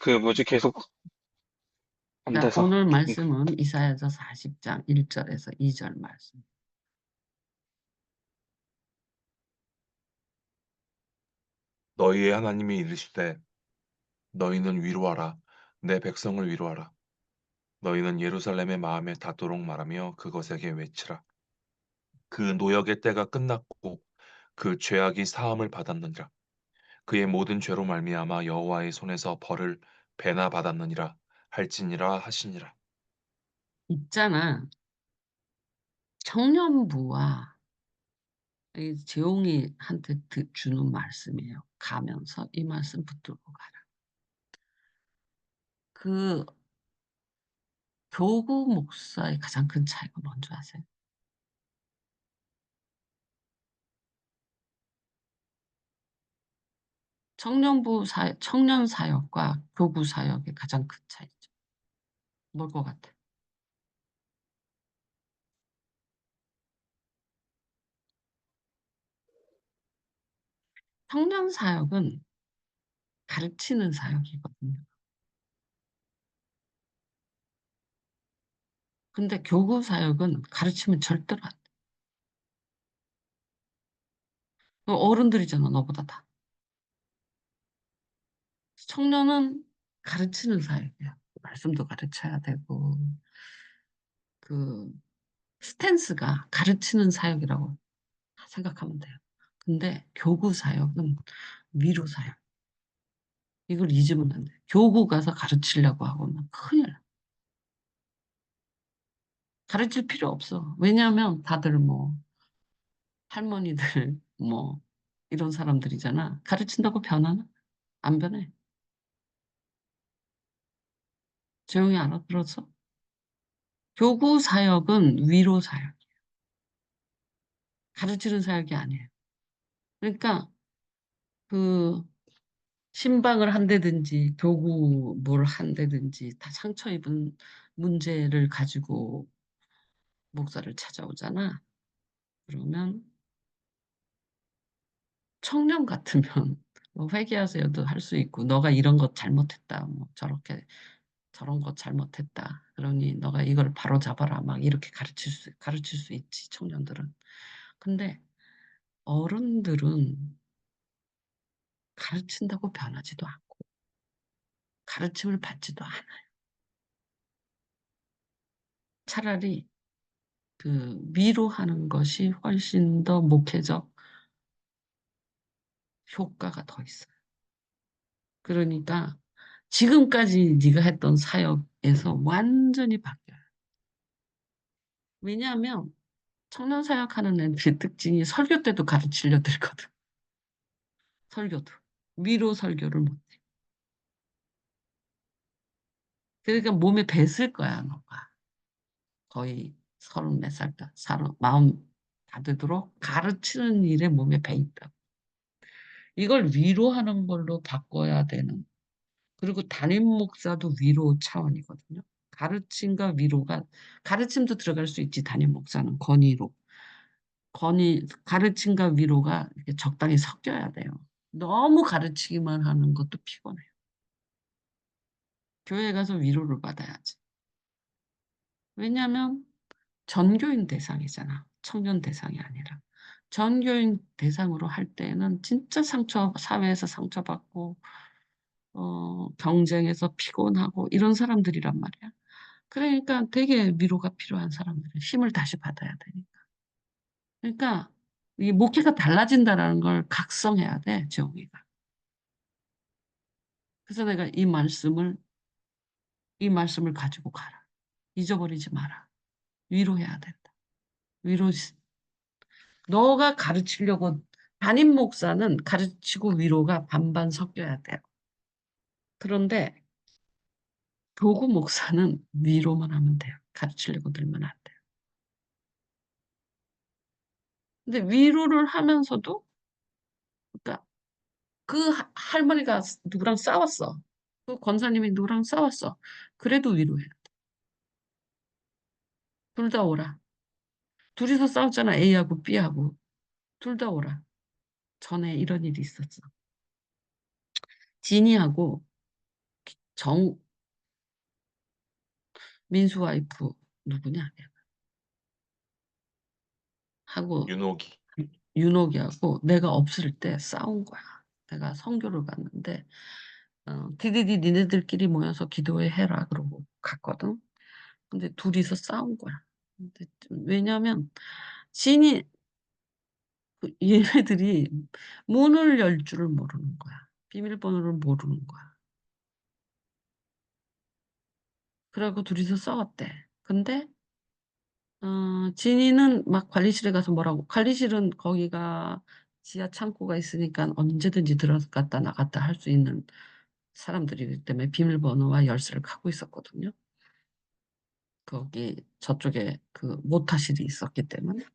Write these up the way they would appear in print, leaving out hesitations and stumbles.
그 뭐지 계속 안 자, 돼서. 오늘 말씀은 이사야서 40장 1절에서 2절 말씀. 너희의 하나님이 이르시되 너희는 위로하라 내 백성을 위로하라 너희는 예루살렘의 마음에 닿도록 말하며 그것에게 외치라 그 노역의 때가 끝났고 그 죄악이 사함을 받았느니라 그의 모든 죄로 말미암아 여호와의 손에서 벌을 배나 받았느니라 할지니라 하시니라. 있잖아. 청년부와 이 재용이한테 주는 말씀이에요. 가면서 이 말씀 붙들고 가라. 그 교구 목사의 가장 큰 차이가 뭔지 아세요? 청년 사역과 교구 사역의 가장 큰 차이죠. 뭘 것 같아? 청년 사역은 가르치는 사역이거든요. 근데 교구 사역은 가르치면 절대로 안 돼. 어른들이잖아, 너보다 다. 청년은 가르치는 사역이야. 말씀도 가르쳐야 되고, 그, 스탠스가 가르치는 사역이라고 생각하면 돼요. 근데 교구 사역은 위로 사역. 이걸 잊으면 안 돼. 교구 가서 가르치려고 하고는 큰일 나. 가르칠 필요 없어. 왜냐하면 다들 뭐, 할머니들, 뭐, 이런 사람들이잖아. 가르친다고 변하나? 안 변해. 조용히 알아들었어? 교구 사역은 위로 사역. 가르치는 사역이 아니에요. 그러니까, 그, 신방을 한다든지, 교구 뭘 한다든지, 다 상처 입은 문제를 가지고 목사를 찾아오잖아. 그러면 청년 같으면 뭐 회개하세요도 할 수 있고 너가 이런 것 잘못했다. 뭐 저렇게 저런 것 잘못했다. 그러니 너가 이걸 바로 잡아라. 막 이렇게 가르칠 수 있지, 청년들은. 근데 어른들은 가르친다고 변하지도 않고 가르침을 받지도 않아. 차라리 그 위로하는 것이 훨씬 더 목회적 효과가 더 있어요. 그러니까 지금까지 네가 했던 사역에서 완전히 바뀌어요. 왜냐하면 청년 사역하는 애들의 특징이 설교 때도 가르치려 들거든. 설교도. 위로 설교를 못해. 그러니까 몸에 뱄을 거야, 너가. 거의 30몇 살, 마음 다 되도록 가르치는 일에 몸에 배 있다. 이걸 위로하는 걸로 바꿔야 되는. 그리고 담임 목사도 위로 차원이거든요. 가르침과 위로가, 가르침도 들어갈 수 있지, 담임 목사는 권위로. 가르침과 위로가 이렇게 적당히 섞여야 돼요. 너무 가르치기만 하는 것도 피곤해요. 교회 가서 위로를 받아야지. 왜냐하면 전교인 대상이잖아. 청년 대상이 아니라. 전교인 대상으로 할 때는 진짜 사회에서 상처받고, 경쟁에서 피곤하고 이런 사람들이란 말이야. 그러니까 되게 위로가 필요한 사람들은 힘을 다시 받아야 되니까. 그러니까 이 목회가 달라진다는 걸 각성해야 돼, 지영이가. 그래서 내가 이 말씀을 가지고 가라. 잊어버리지 마라. 위로해야 된다. 위로, 너가 가르치려고, 담임 목사는 가르치고 위로가 반반 섞여야 돼요. 그런데 교구 목사는 위로만 하면 돼요. 가르치려고 들면 안 돼요. 근데 위로를 하면서도, 그러니까 그 할머니가 누구랑 싸웠어. 그 권사님이 누구랑 싸웠어. 그래도 위로해. 둘 다 오라. 둘이서 싸웠잖아. A하고 B하고. 둘 다 오라. 전에 이런 일이 있었어. 진이하고 정 민수 와이프 누구냐? 하고 윤옥이. 윤옥이하고 내가 없을 때 싸운 거야. 내가 선교를 갔는데 디디디 니네들끼리 모여서 기도회 해라 그러고 갔거든. 근데 둘이서 싸운 거야. 근데 왜냐면 진이 얘네들이 문을 열 줄을 모르는 거야. 비밀번호를 모르는 거야. 그래갖고 둘이서 싸웠대. 근데 진이는 막 관리실에 가서 뭐라고, 관리실은 거기가 지하 창고가 있으니까 언제든지 들어갔다 나갔다 할 수 있는 사람들이기 때문에 비밀번호와 열쇠를 갖고 있었거든요. 거기 저쪽에 그 모타실이 있었기 때문에.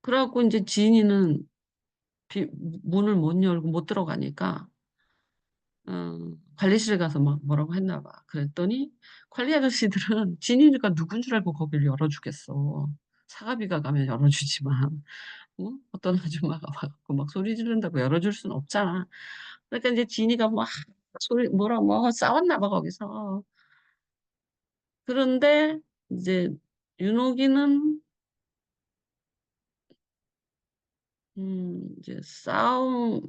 그래갖고 이제 진이는 문을 못 열고 못 들어가니까 관리실에 가서 막 뭐라고 했나 봐. 그랬더니 관리 아저씨들은 진이가 누군 줄 알고 거기를 열어주겠어. 사가비가 가면 열어주지만 어떤 아줌마가 와갖고 막 소리 지른다고 열어줄 수는 없잖아. 그러니까 이제 진이가 막 소리 뭐라 뭐 싸웠나 봐 거기서. 그런데 이제 윤옥이는 이제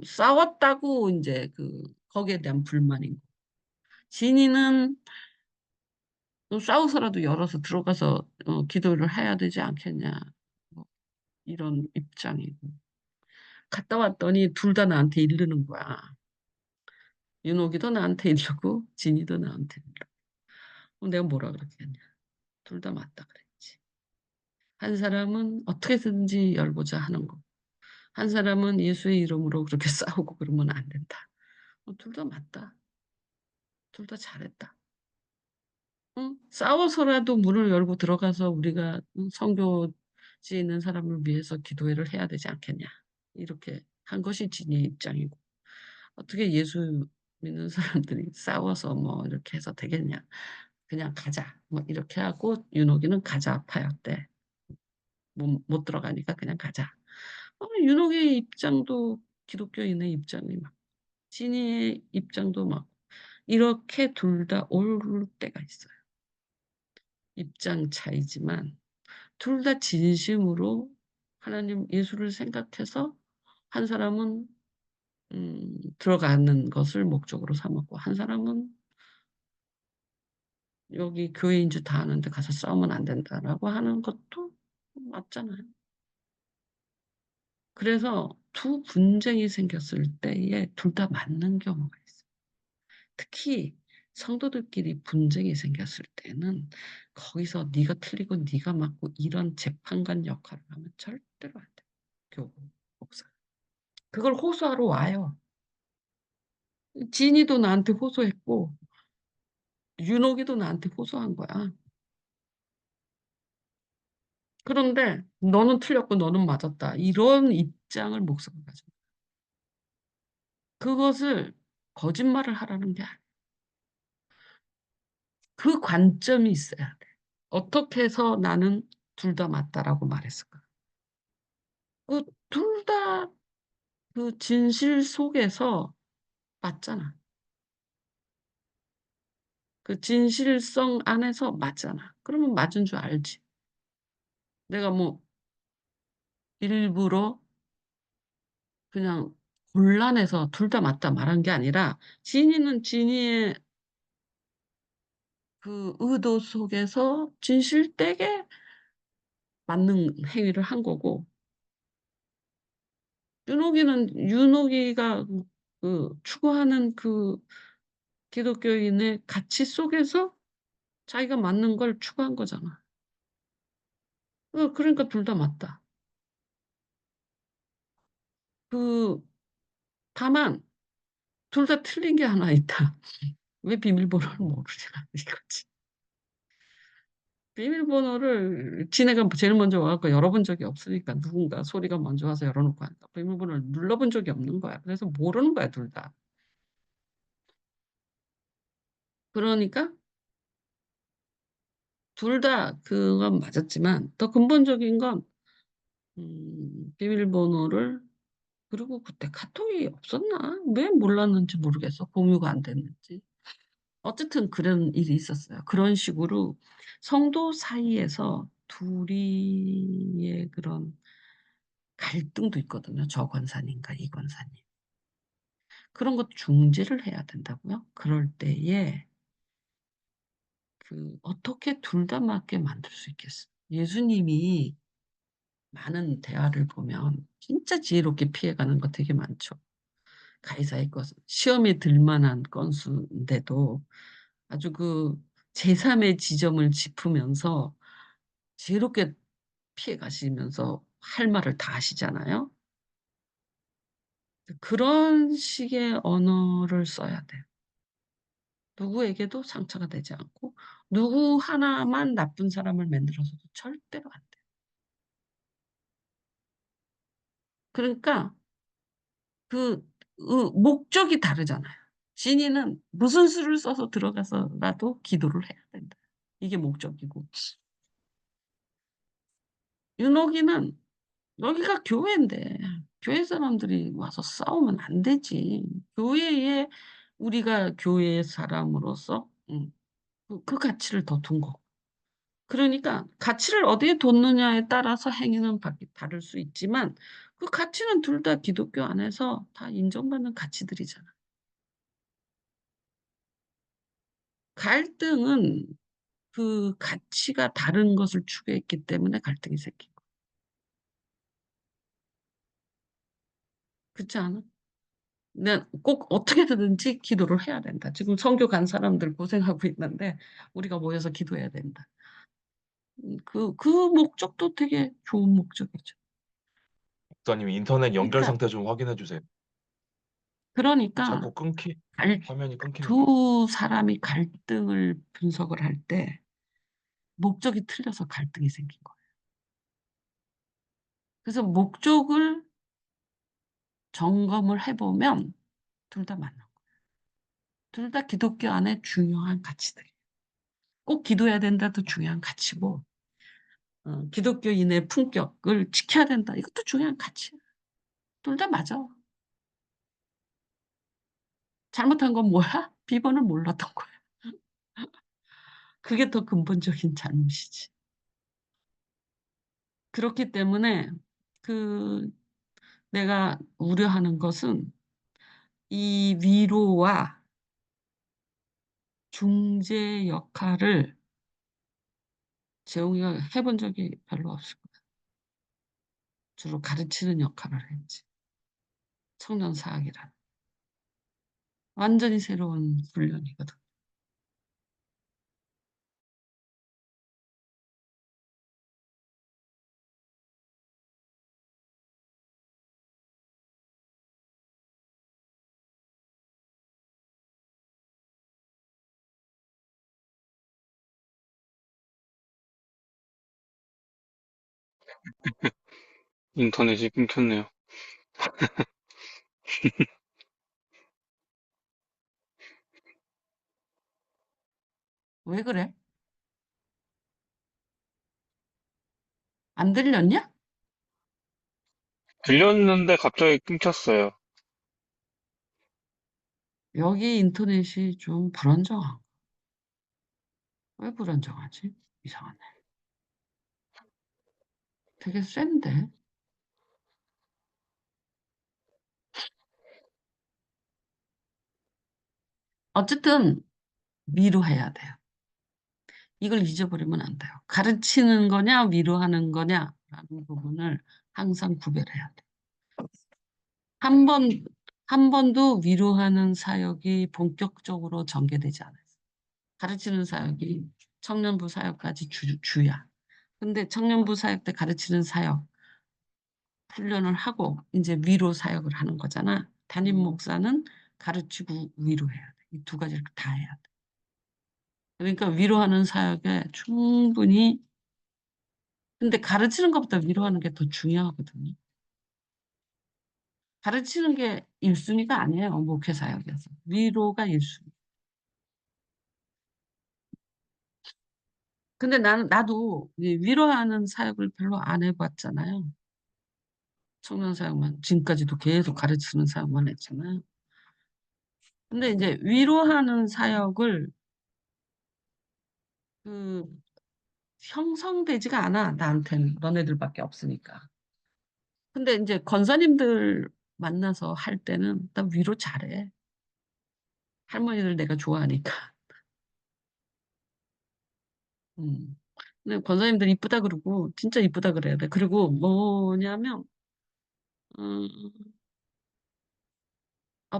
싸웠다고 이제 그 거기에 대한 불만인 거. 진이는 싸워서라도 열어서 들어가서 기도를 해야 되지 않겠냐. 뭐 이런 입장이고. 갔다 왔더니 둘 다 나한테 이르는 거야. 윤옥이도 나한테 이르고 진이도 나한테 이르고. 그럼 내가 뭐라 그랬겠냐. 둘 다 맞다 그랬지. 한 사람은 어떻게든지 열고자 하는 거. 한 사람은 예수의 이름으로 그렇게 싸우고 그러면 안 된다. 둘 다 맞다. 둘 다 잘했다. 응? 싸워서라도 문을 열고 들어가서 우리가 선교지에 있는 사람을 위해서 기도회를 해야 되지 않겠냐. 이렇게 한 것이 진의 입장이고. 어떻게 예수 믿는 사람들이 싸워서 뭐 이렇게 해서 되겠냐. 그냥 가자. 뭐 이렇게 하고 윤옥이는 가자 아파였대. 못 들어가니까 그냥 가자. 윤옥의 입장도 기독교인의 입장이 막 진이의 입장도 막 이렇게 둘 다 올 때가 있어요. 입장 차이지만 둘 다 진심으로 하나님 예수를 생각해서 한 사람은 들어가는 것을 목적으로 삼았고 한 사람은 여기 교회인 줄 다 아는데 가서 싸우면 안 된다라고 하는 것도 맞잖아요. 그래서 두 분쟁이 생겼을 때에 둘 다 맞는 경우가 있어요. 특히 성도들끼리 분쟁이 생겼을 때는 거기서 네가 틀리고 네가 맞고 이런 재판관 역할을 하면 절대로 안 돼. 교부, 목사. 그걸 호소하러 와요. 진이도 나한테 호소했고 윤옥이도 나한테 호소한 거야. 그런데 너는 틀렸고 너는 맞았다. 이런 입장을 목사가 가져. 그것을 거짓말을 하라는 게 아니야. 그 관점이 있어야 돼. 어떻게 해서 나는 둘 다 맞다라고 말했을까? 그 둘 다 그 진실 속에서 맞잖아. 그 진실성 안에서 맞잖아. 그러면 맞은 줄 알지. 내가 뭐 일부러 그냥 곤란해서 둘 다 맞다 말한 게 아니라 진이는 진이의 그 의도 속에서 진실되게 맞는 행위를 한 거고 윤옥이가 그 추구하는 그 기독교인의 가치 속에서 자기가 맞는 걸 추구한 거잖아. 그러니까 둘 다 맞다. 그 다만 둘 다 틀린 게 하나 있다. 왜 비밀번호를 모르냐 이거지. 비밀번호를 지네가 제일 먼저 와갖고 열어본 적이 없으니까 누군가 소리가 먼저 와서 열어놓고 한다. 비밀번호를 눌러본 적이 없는 거야. 그래서 모르는 거야 둘 다. 그러니까 둘 다 그건 맞았지만 더 근본적인 건 비밀번호를 그리고 그때 카톡이 없었나? 왜 몰랐는지 모르겠어. 공유가 안 됐는지. 어쨌든 그런 일이 있었어요. 그런 식으로 성도 사이에서 둘이의 그런 갈등도 있거든요. 저 권사님과 이 권사님. 그런 것 중재를 해야 된다고요. 그럴 때에 어떻게 둘 다 맞게 만들 수 있겠어? 예수님이 많은 대화를 보면 진짜 지혜롭게 피해가는 거 되게 많죠. 가이사의 것은 시험에 들 만한 건수인데도 아주 제3의 지점을 짚으면서 지혜롭게 피해 가시면서 할 말을 다 하시잖아요. 그런 식의 언어를 써야 돼요. 누구에게도 상처가 되지 않고 누구 하나만 나쁜 사람을 만들어서도 절대로 안 돼요. 그러니까 목적이 다르잖아요. 진이는 무슨 수를 써서 들어가서라도 기도를 해야 된다. 이게 목적이고 윤옥이는 여기가 교회인데 교회 사람들이 와서 싸우면 안 되지. 교회에 우리가 교회의 사람으로서 그 가치를 더 둔 거고. 그러니까 가치를 어디에 뒀느냐에 따라서 행위는 다를 수 있지만 그 가치는 둘 다 기독교 안에서 다 인정받는 가치들이잖아. 갈등은 그 가치가 다른 것을 추구했기 때문에 갈등이 생긴 거야. 그렇지 않아? 근데 꼭 어떻게든지 기도를 해야 된다. 지금 선교 간 사람들 고생하고 있는데 우리가 모여서 기도해야 된다. 그 목적도 되게 좋은 목적이죠. 목사님 인터넷 연결 그러니까, 상태 좀 확인해 주세요. 그러니까 자꾸 끊기 갈- 화면이 끊기는데. 두 사람이 갈등을 분석을 할 때 목적이 틀려서 갈등이 생긴 거예요. 그래서 목적을 점검을 해보면 둘 다 맞는 거예요. 둘 다 기독교 안에 중요한 가치들이에요. 꼭 기도해야 된다도 중요한 가치고 기독교인의 품격을 지켜야 된다. 이것도 중요한 가치야. 둘 다 맞아. 잘못한 건 뭐야? 비번을 몰랐던 거야. 그게 더 근본적인 잘못이지. 그렇기 때문에 그 내가 우려하는 것은 이 위로와 중재 역할을 재홍이가 해본 적이 별로 없을 거야. 주로 가르치는 역할을 했지. 청년 사학이란. 완전히 새로운 훈련이거든. 인터넷이 끊겼네요. 왜 그래? 안 들렸냐? 들렸는데 갑자기 끊겼어요. 여기 인터넷이 좀 불안정한. 왜 불안정하지? 이상하네. 되게 센데. 어쨌든 위로해야 돼요. 이걸 잊어버리면 안 돼요. 가르치는 거냐, 위로하는 거냐라는 부분을 항상 구별해야 돼요. 한 번, 한 번도 위로하는 사역이 본격적으로 전개되지 않아요. 가르치는 사역이 청년부 사역까지 주야. 근데 청년부 사역 때 가르치는 사역, 훈련을 하고 이제 위로 사역을 하는 거잖아. 담임 목사는 가르치고 위로해야 돼. 이 두 가지를 다 해야 돼. 그러니까 위로하는 사역에 충분히 근데 가르치는 것보다 위로하는 게 더 중요하거든요. 가르치는 게 1순위가 아니에요. 목회 사역에서. 위로가 1순위. 근데 나도 위로하는 사역을 별로 안 해봤잖아요. 청년 사역만, 지금까지도 계속 가르치는 사역만 했잖아요. 근데 이제 위로하는 사역을 그 형성되지가 않아, 나한테는. 너네들밖에 없으니까. 근데 이제 권사님들 만나서 할 때는 나 위로 잘해. 할머니들 내가 좋아하니까. 음. 근데 권사님들 이쁘다 그러고 진짜 이쁘다 그래야 돼. 그리고 뭐냐면 음,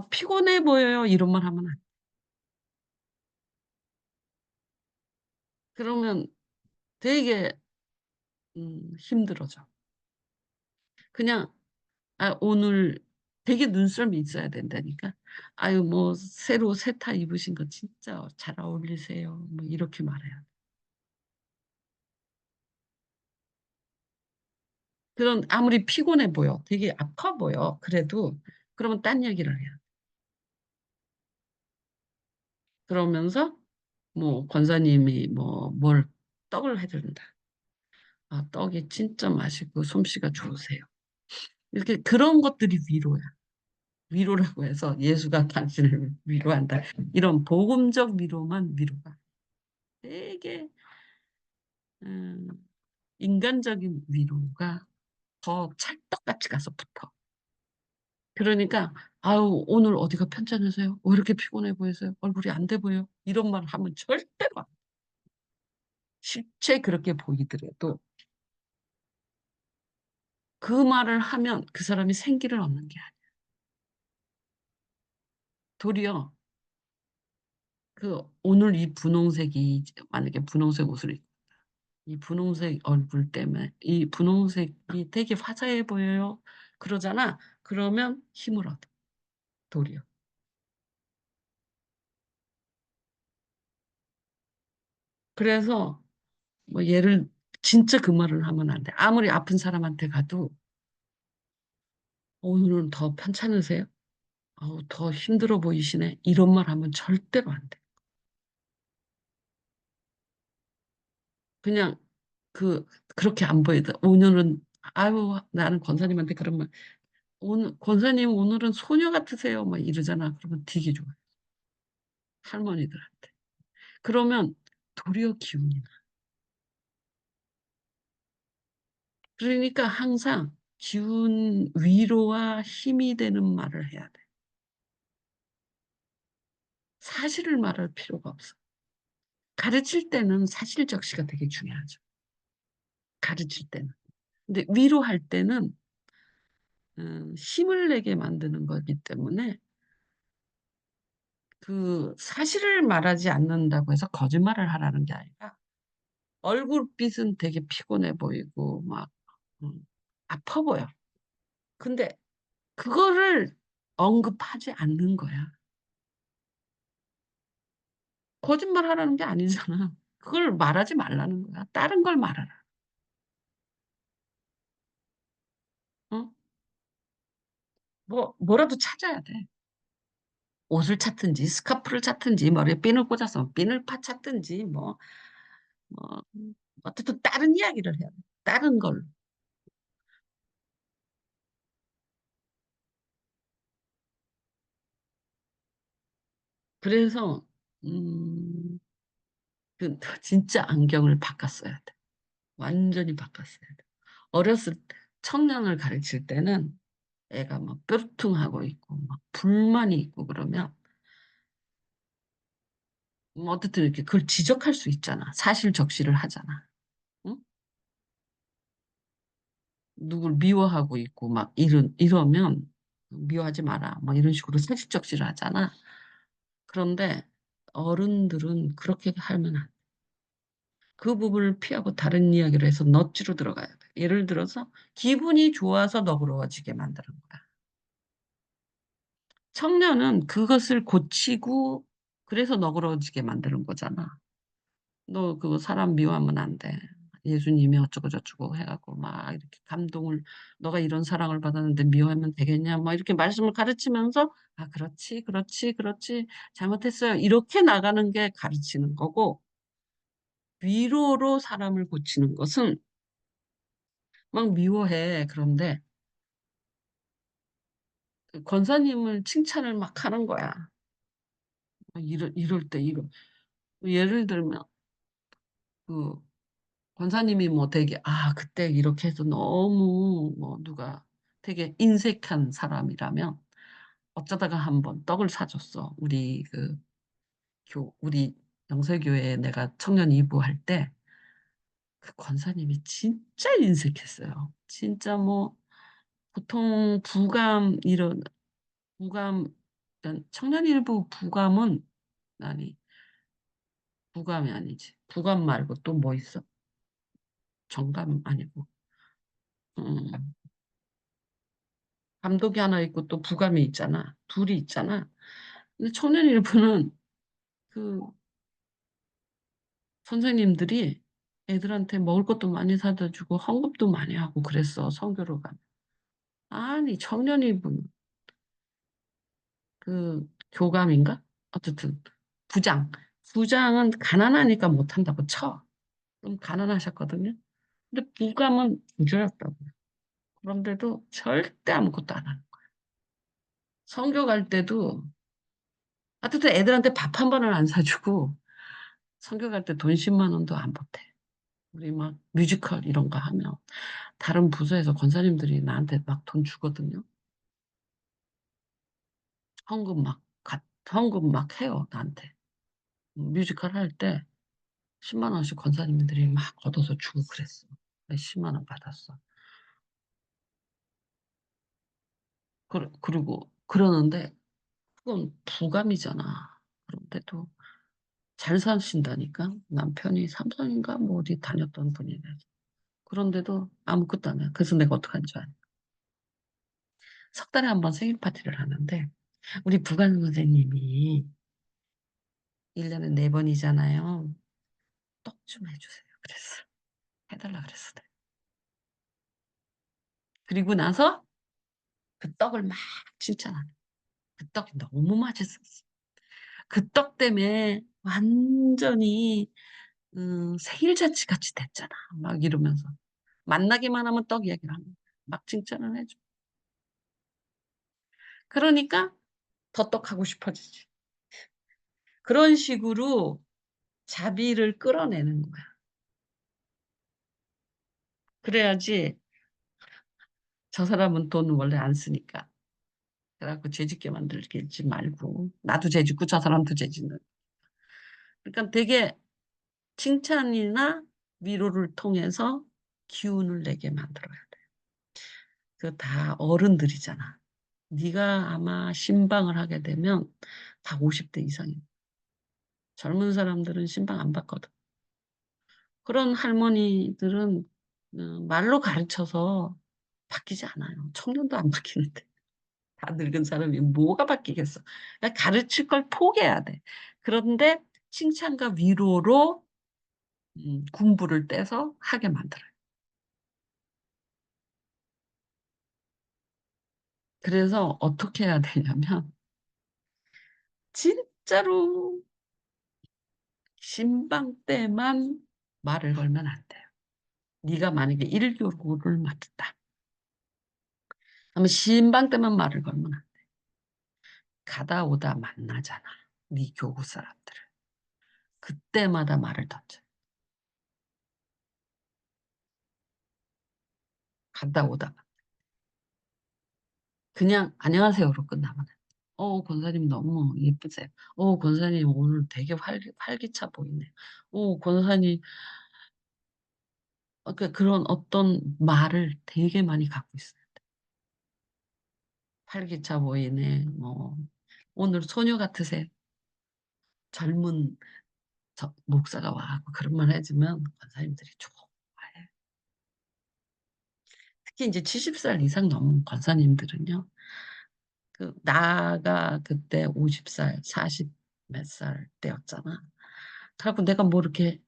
피곤해 보여요 이런 말 하면 안 돼. 그러면 되게 힘들어져. 그냥 오늘 되게 눈썰미 있어야 된다니까. 아유 뭐 새로 세타 입으신 거 진짜 잘 어울리세요. 뭐 이렇게 말해야 돼. 그런 아무리 피곤해 보여, 되게 아파 보여. 그래도 그러면 딴 얘기를 해요. 그러면서 뭐 권사님이 뭐 뭘 떡을 해준다. 떡이 진짜 맛있고 솜씨가 좋으세요. 이렇게 그런 것들이 위로야. 위로라고 해서 예수가 당신을 위로한다. 이런 복음적 위로만 위로가. 되게 음, 인간적인 위로가 더 찰떡같이 가서 붙어. 그러니까 아유 오늘 어디가 편찮으세요? 왜 이렇게 피곤해 보이세요? 얼굴이 안 돼 보여? 이런 말 하면 절대로 안 돼. 실제 그렇게 보이더라도 그 말을 하면 그 사람이 생기를 얻는 게 아니야. 도리어 오늘 이 분홍색이 만약에 분홍색 옷을 입고 이 분홍색 얼굴 때문에 이 분홍색이 되게 화사해 보여요. 그러잖아. 그러면 힘을 얻어. 도리어. 그래서 뭐 얘를 진짜 그 말을 하면 안 돼. 아무리 아픈 사람한테 가도 오늘은 더 편찮으세요? 더 힘들어 보이시네. 이런 말 하면 절대로 안 돼. 그냥 그렇게 안 보이다. 오늘은 아유 나는 권사님한테 그런 말 오늘 권사님 오늘은 소녀 같으세요. 막 이러잖아. 그러면 되게 좋아. 할머니들한테. 그러면 도리어 기운이 나. 그러니까 항상 기운 위로와 힘이 되는 말을 해야 돼. 사실을 말할 필요가 없어. 가르칠 때는 사실 적시가 되게 중요하죠. 가르칠 때는. 근데 위로할 때는 힘을 내게 만드는 거기 때문에 그 사실을 말하지 않는다고 해서 거짓말을 하라는 게 아니라 얼굴빛은 되게 피곤해 보이고 막 아파 보여. 근데 그거를 언급하지 않는 거야. 거짓말 하라는 게 아니잖아. 그걸 말하지 말라는 거야. 다른 걸 말하라. 어? 뭐라도 찾아야 돼. 옷을 찾든지 스카프를 찾든지 머리에 핀을 꽂아서 핀을 찾든지 뭐 어쨌든 다른 이야기를 해야 돼. 다른 걸로. 그래서 음, 진짜 안경을 바꿨어야 돼. 완전히 바꿨어야 돼. 어렸을 때 청년을 가르칠 때는 애가 막 뾰루퉁하고 있고 막 불만이 있고 그러면 어쨌든 이렇게 그걸 지적할 수 있잖아. 사실 적시를 하잖아. 응? 누굴 미워하고 있고 막 이러면 미워하지 마라. 뭐 이런 식으로 사실 적시를 하잖아. 그런데 어른들은 그렇게 하면 안 돼. 그 부분을 피하고 다른 이야기를 해서 넛지로 들어가야 돼. 예를 들어서 기분이 좋아서 너그러워지게 만드는 거야. 청년은 그것을 고치고 그래서 너그러워지게 만드는 거잖아. 너 그거 사람 미워하면 안 돼. 예수님이 어쩌고 저쩌고 해갖고 막 이렇게 감동을 너가 이런 사랑을 받았는데 미워하면 되겠냐 막 이렇게 말씀을 가르치면서 그렇지 그렇지 그렇지 잘못했어요 이렇게 나가는 게 가르치는 거고 위로로 사람을 고치는 것은 막 미워해 그런데 그 권사님을 칭찬을 막 하는 거야. 이럴 때 예를 들면 그 권사님이 뭐 되게 그때 이렇게 해서 너무 뭐 누가 되게 인색한 사람이라면 어쩌다가 한번 떡을 사줬어. 우리 영세교회에 내가 청년 이부할 때 그 권사님이 진짜 인색했어요. 진짜 뭐 보통 그러니까 청년일부 부감은 아니 부감이 아니지. 부감 말고 또 뭐 있어? 정감 아니고 음, 감독이 하나 있고 또 부감이 있잖아. 둘이 있잖아. 근데 청년일부는 그 선생님들이 애들한테 먹을 것도 많이 사다 주고 헌금도 많이 하고 그랬어. 선교로 가면. 아니 청년일부는 그 교감인가? 어쨌든 부장. 부장은 가난하니까 못한다고 쳐. 좀 가난하셨거든요. 근데 부감은 부자였다고. 그런데도 절대 아무것도 안 하는 거야. 선교 갈 때도 하여튼 애들한테 밥 한 번을 안 사주고 선교 갈 때 돈 10만 원도 안 보태. 우리 막 뮤지컬 이런 거 하면 다른 부서에서 권사님들이 나한테 막 돈 주거든요. 헌금 막, 헌금 막 해요, 나한테. 뮤지컬 할 때 10만 원씩 권사님들이 막 걷어서 주고 그랬어. 10만 원 받았어. 그리고 그러는데 그건 부감이잖아. 그런데도 잘 사신다니까. 남편이 삼성인가 뭐 어디 다녔던 분이래. 그런데도 아무것도 안 해. 그래서 내가 어떡한 줄 알아? 석 달에 한 번 생일 파티를 하는데 우리 부관 선생님이 1년에 4번이잖아요. 떡 좀 해주세요. 그랬어. 해달라 그랬어. 내가. 그리고 나서 그 떡을 막 칭찬하는. 그 떡이 너무 맛있었어. 그 떡 때문에 완전히 생일 잔치 같이 됐잖아. 막 이러면서 만나기만 하면 떡 이야기를 하는 거야. 막 칭찬을 해줘. 그러니까 더 떡하고 싶어지지. 그런 식으로 자비를 끌어내는 거야. 그래야지 저 사람은 돈 원래 안 쓰니까. 그래갖고 죄짓게 만들지 말고 나도 죄짓고 저 사람도 죄짓는. 그러니까 되게 칭찬이나 위로를 통해서 기운을 내게 만들어야 돼. 그 다 어른들이잖아. 네가 아마 신방을 하게 되면 다 50대 이상이야. 젊은 사람들은 신방 안 받거든. 그런 할머니들은 말로 가르쳐서 바뀌지 않아요. 청년도 안 바뀌는데. 다 늙은 사람이 뭐가 바뀌겠어. 그러니까 가르칠 걸 포기해야 돼. 그런데 칭찬과 위로로 군부를 떼서 하게 만들어요. 그래서 어떻게 해야 되냐면 진짜로 신방 때만 말을 걸면 안 돼요. 네가 만약에 1교구를 맡았다. 그러면 신방 때만 말을 걸면 안 돼. 가다 오다 만나잖아. 네 교구 사람들을. 그때마다 말을 던져. 가다 오다. 그냥 안녕하세요로 끝나면 안 돼. 권사님 너무 예쁘세요. 권사님 오늘 되게 활기차 보이네요. 권사님, 그런 어떤 말을 되게 많이 갖고 있어요. 활기차 보이네. 오늘 소녀 같으세요. 젊은 목사가 와갖고 그런 말 해주면 권사님들이 좋아해. 특히 이제 70살 이상 넘은 권사님들은요. 나가 그때 50살, 40 몇 살 때였잖아. 그래갖고 내가 뭐 이렇게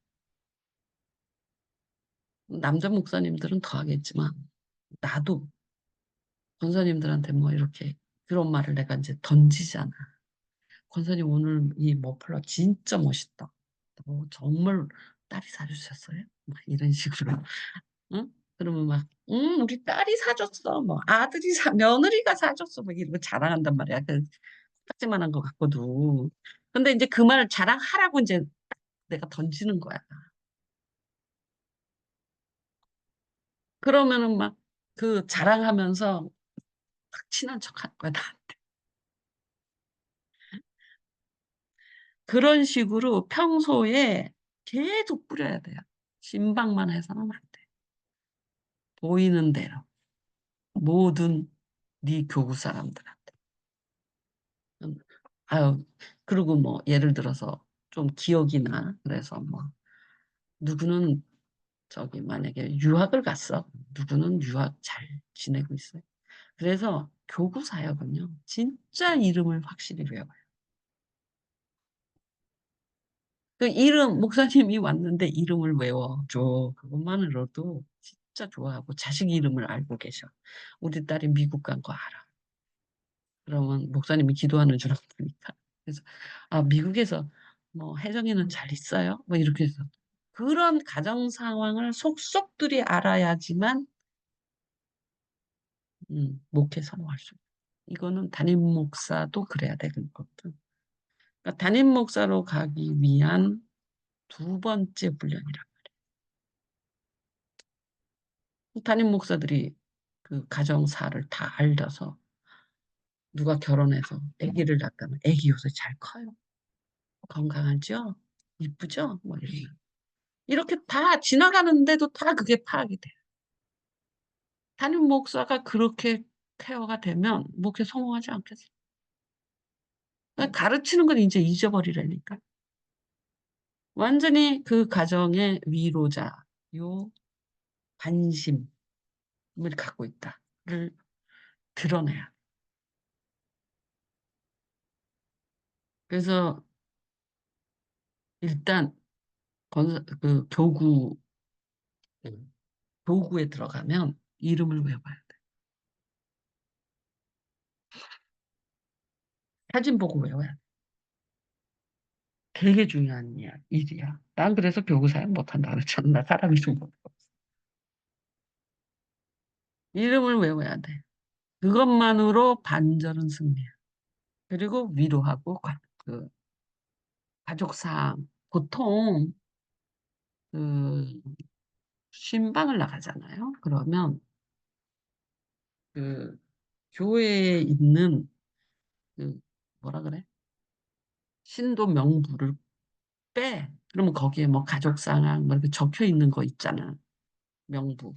남자 목사님들은 더 하겠지만 나도 권사님들한테 뭐 이렇게 그런 말을 내가 이제 던지잖아. 권사님 오늘 이 머플러 진짜 멋있다. 정말 딸이 사주셨어요? 막 이런 식으로. 응? 그러면 막, 우리 딸이 사줬어. 뭐, 며느리가 사줬어. 뭐, 이러고 자랑한단 말이야. 딱지만한 거 갖고도. 근데 이제 그 말 자랑하라고 이제 딱 내가 던지는 거야. 그러면은 막 그 자랑하면서 딱 친한 척 하는 거야. 그런 식으로 평소에 계속 뿌려야 돼요. 신방만 해서는 안 돼. 보이는 대로. 모든 네 교구 사람들한테. 음, 아유, 그리고 뭐 예를 들어서 좀 기억이나 그래서 뭐 누구는 저기 만약에 유학을 갔어. 누구는 유학 잘 지내고 있어요. 그래서 교구 사역은요. 진짜 이름을 확실히 외워요. 그 이름 목사님이 왔는데 이름을 외워줘. 그것만으로도 진짜 좋아하고 자식 이름을 알고 계셔. 우리 딸이 미국 간 거 알아. 그러면 목사님이 기도하는 줄 알았으니까. 그래서 미국에서 뭐 혜정이는 잘 있어요? 뭐 이렇게 해서 그런 가정 상황을 속속들이 알아야지만 목회 선호할 수 있어요. 이거는 담임 목사도 그래야 되는 것들. 그러니까 담임 목사로 가기 위한 두 번째 훈련이라. 담임 목사들이 그 가정사를 다 알려서 누가 결혼해서 아기를 낳다면 아기 요새 잘 커요. 건강하죠? 이쁘죠? 뭐 이렇게 다 지나가는데도 다 그게 파악이 돼요. 담임 목사가 그렇게 케어가 되면 목회 성공하지 않겠어요? 그러니까 가르치는 건 이제 잊어버리라니까. 완전히 그 가정의 위로자, 요 관심을 갖고 있다를 드러내야. 그래서 일단 그 교구에 들어가면 이름을 외워야 돼. 사진 보고 외워야 돼. 되게 중요한 일이야. 난 그래서 교구 사역 못한다 그랬잖아. 나 사람 이름 못 외워. 이름을 외워야 돼. 그것만으로 반절은 승리야. 그리고 위로하고 그 가족상 보통 그 신방을 나가잖아요. 그러면 그 교회에 있는 그 뭐라 그래? 신도 명부를 빼. 그러면 거기에 뭐 가족상황 뭐 이렇게 적혀 있는 거 있잖아. 명부.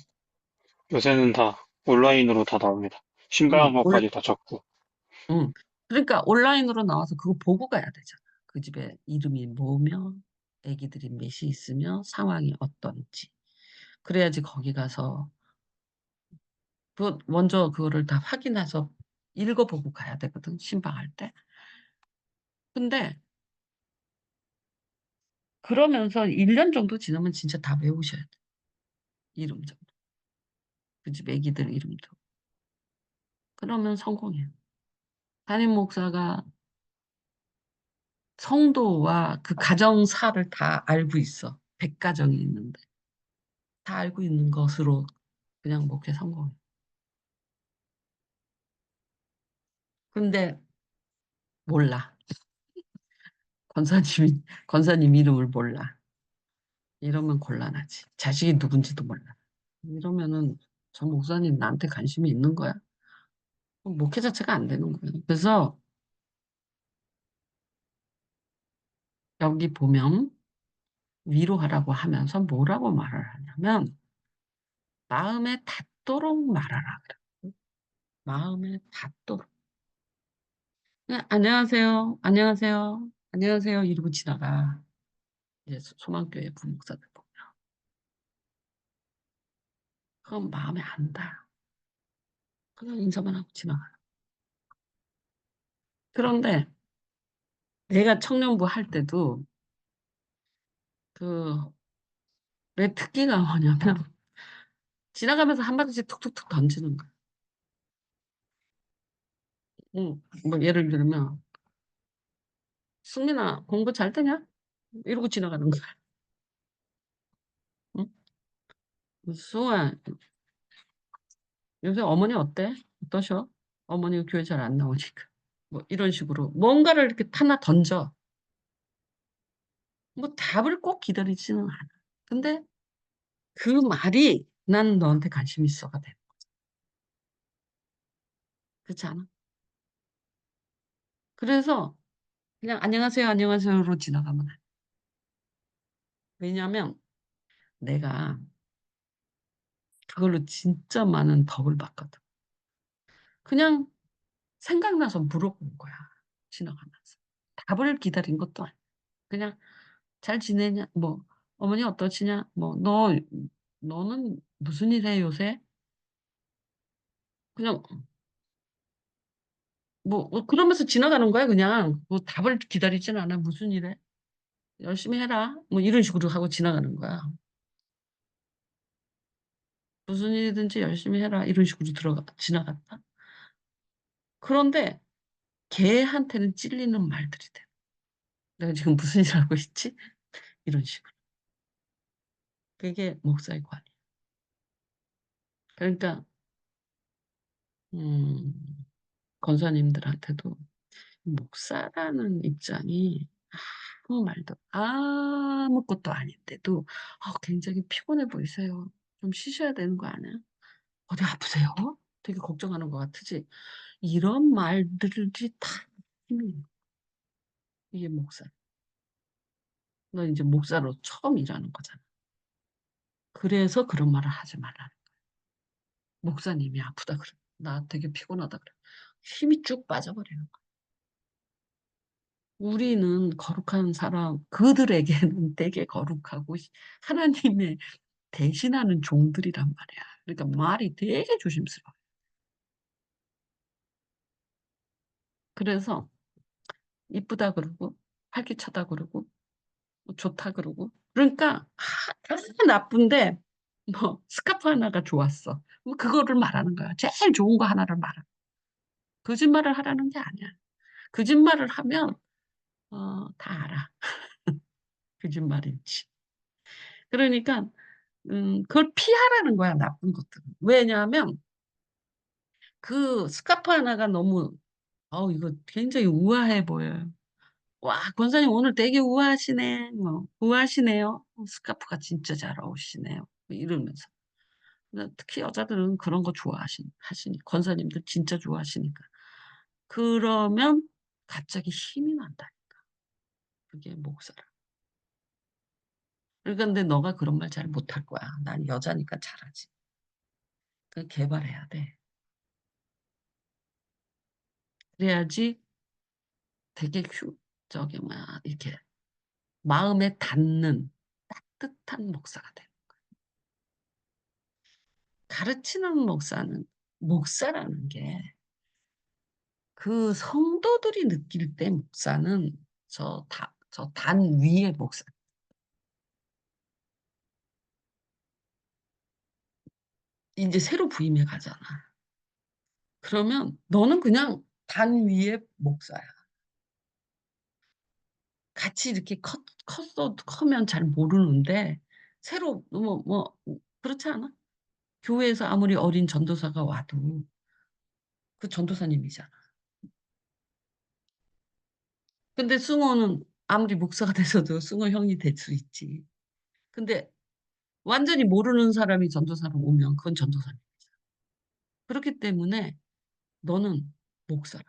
요새는 다 온라인으로 다 나옵니다. 응, 신방한 것까지 다 적고. 응. 그러니까 온라인으로 나와서 그거 보고 가야 되잖아. 그 집에 이름이 뭐며, 애기들이 몇이 있으며, 상황이 어떤지. 그래야지 거기 가서 먼저 그거를 다 확인해서 읽어보고 가야 되거든. 신방할 때. 근데 그러면서 1년 정도 지나면 진짜 다 외우셔야 돼. 이름 정도. 그 집 애기들 이름도. 그러면 성공이에요. 담임 목사가 성도와 그 가정사를 다 알고 있어. 100가정이 있는데. 다 알고 있는 것으로 그냥 목회 성공해. 근데 몰라. 권사님 이름을 몰라. 이러면 곤란하지. 자식이 누군지도 몰라. 이러면은 저 목사님 나한테 관심이 있는 거야. 그럼 목회 자체가 안 되는 거예요. 그래서 여기 보면 위로하라고 하면서 뭐라고 말을 하냐면 마음에 닿도록 말하라 그래. 마음에 닿도록. 그냥 안녕하세요. 안녕하세요. 안녕하세요. 이러고 지나가. 이제 소망교회 부목사들 보면. 그건 마음에 안 닿아. 그냥 인사만 하고 지나가. 그런데 내가 청년부 할 때도 그 왜 특기가 뭐냐면 지나가면서 한마디씩 툭툭툭 던지는 거야. 응. 뭐 예를 들면 승민아 공부 잘 되냐? 이러고 지나가는 거야. 응? 수아 요새 어머니 어때? 어떠셔? 어머니가 교회 잘 안 나오니까. 뭐 이런 식으로 뭔가를 이렇게 하나 던져. 뭐 답을 꼭 기다리지는 않아. 근데 그 말이 난 너한테 관심 있어가 돼. 그렇지 않아? 그래서 그냥 안녕하세요, 안녕하세요로 지나가면 안 돼. 왜냐하면 내가 그걸로 진짜 많은 덕을 봤거든. 그냥 생각나서 물어본 거야. 지나가면서. 답을 기다린 것도 아니야. 그냥 잘 지내냐? 뭐 어머니 어떠시냐? 뭐 너는 무슨 일 해 요새? 그냥 그러면서 지나가는 거야 그냥. 뭐 답을 기다리진 않아. 무슨 일 해? 열심히 해라. 뭐 이런 식으로 하고 지나가는 거야. 무슨 일이든지 열심히 해라. 이런 식으로 지나갔다. 그런데 걔한테는 찔리는 말들이 돼. 내가 지금 무슨 일 하고 있지? 이런 식으로. 그게 목사의 관이야. 그러니까 음, 권사님들한테도 목사라는 입장이 아무 말도 아무것도 아닌데도 굉장히 피곤해 보이세요. 좀 쉬셔야 되는 거 아니야? 어디 아프세요? 되게 걱정하는 것 같으지? 이런 말들이 다 힘이 있는 거야. 이게 목사. 너 이제 목사로 처음 일하는 거잖아. 그래서 그런 말을 하지 말라. 목사님이 아프다 그래. 나 되게 피곤하다 그래. 힘이 쭉 빠져버리는 거야. 우리는 거룩한 사람, 그들에게는 되게 거룩하고 하나님의 대신하는 종들이란 말이야. 그러니까 말이 되게 조심스러워. 그래서 이쁘다 그러고 활기차다 그러고 뭐 좋다 그러고 그러니까 다 나쁜데 뭐 스카프 하나가 좋았어. 뭐 그거를 말하는 거야. 제일 좋은 거 하나를 말하. 거짓말을 하라는 게 아니야. 거짓말을 하면 다 알아. 거짓말인지. 그러니까 그걸 피하라는 거야, 나쁜 것들은. 왜냐하면 그 스카프 하나가 너무 이거 굉장히 우아해 보여요. 와, 권사님 오늘 되게 우아하시네. 뭐 우아하시네요. 스카프가 진짜 잘 어울리시네요. 뭐 이러면서. 근데 특히 여자들은 그런 거 하시니 권사님들 진짜 좋아하시니까. 그러면 갑자기 힘이 난다. 그게 목사라. 그러니까 근데 너가 그런 말 잘 못할 거야. 난 여자니까 잘하지. 그 개발해야 돼. 그래야지 되게 이렇게 마음에 닿는 따뜻한 목사가 돼. 가르치는 목사라는 게 그 성도들이 느낄 때 목사는 저 단 위의 목사. 이제 새로 부임해 가잖아. 그러면 너는 그냥 단 위의 목사야. 같이 이렇게 커면 잘 모르는데 새로 그렇지 않아? 교회에서 아무리 어린 전도사가 와도 그 전도사님이잖아. 근데 숭어는 아무리 목사가 돼서도 숭어 형이 될 수 있지. 근데 완전히 모르는 사람이 전도사로 오면 그건 전도사님. 그렇기 때문에 너는 목사라.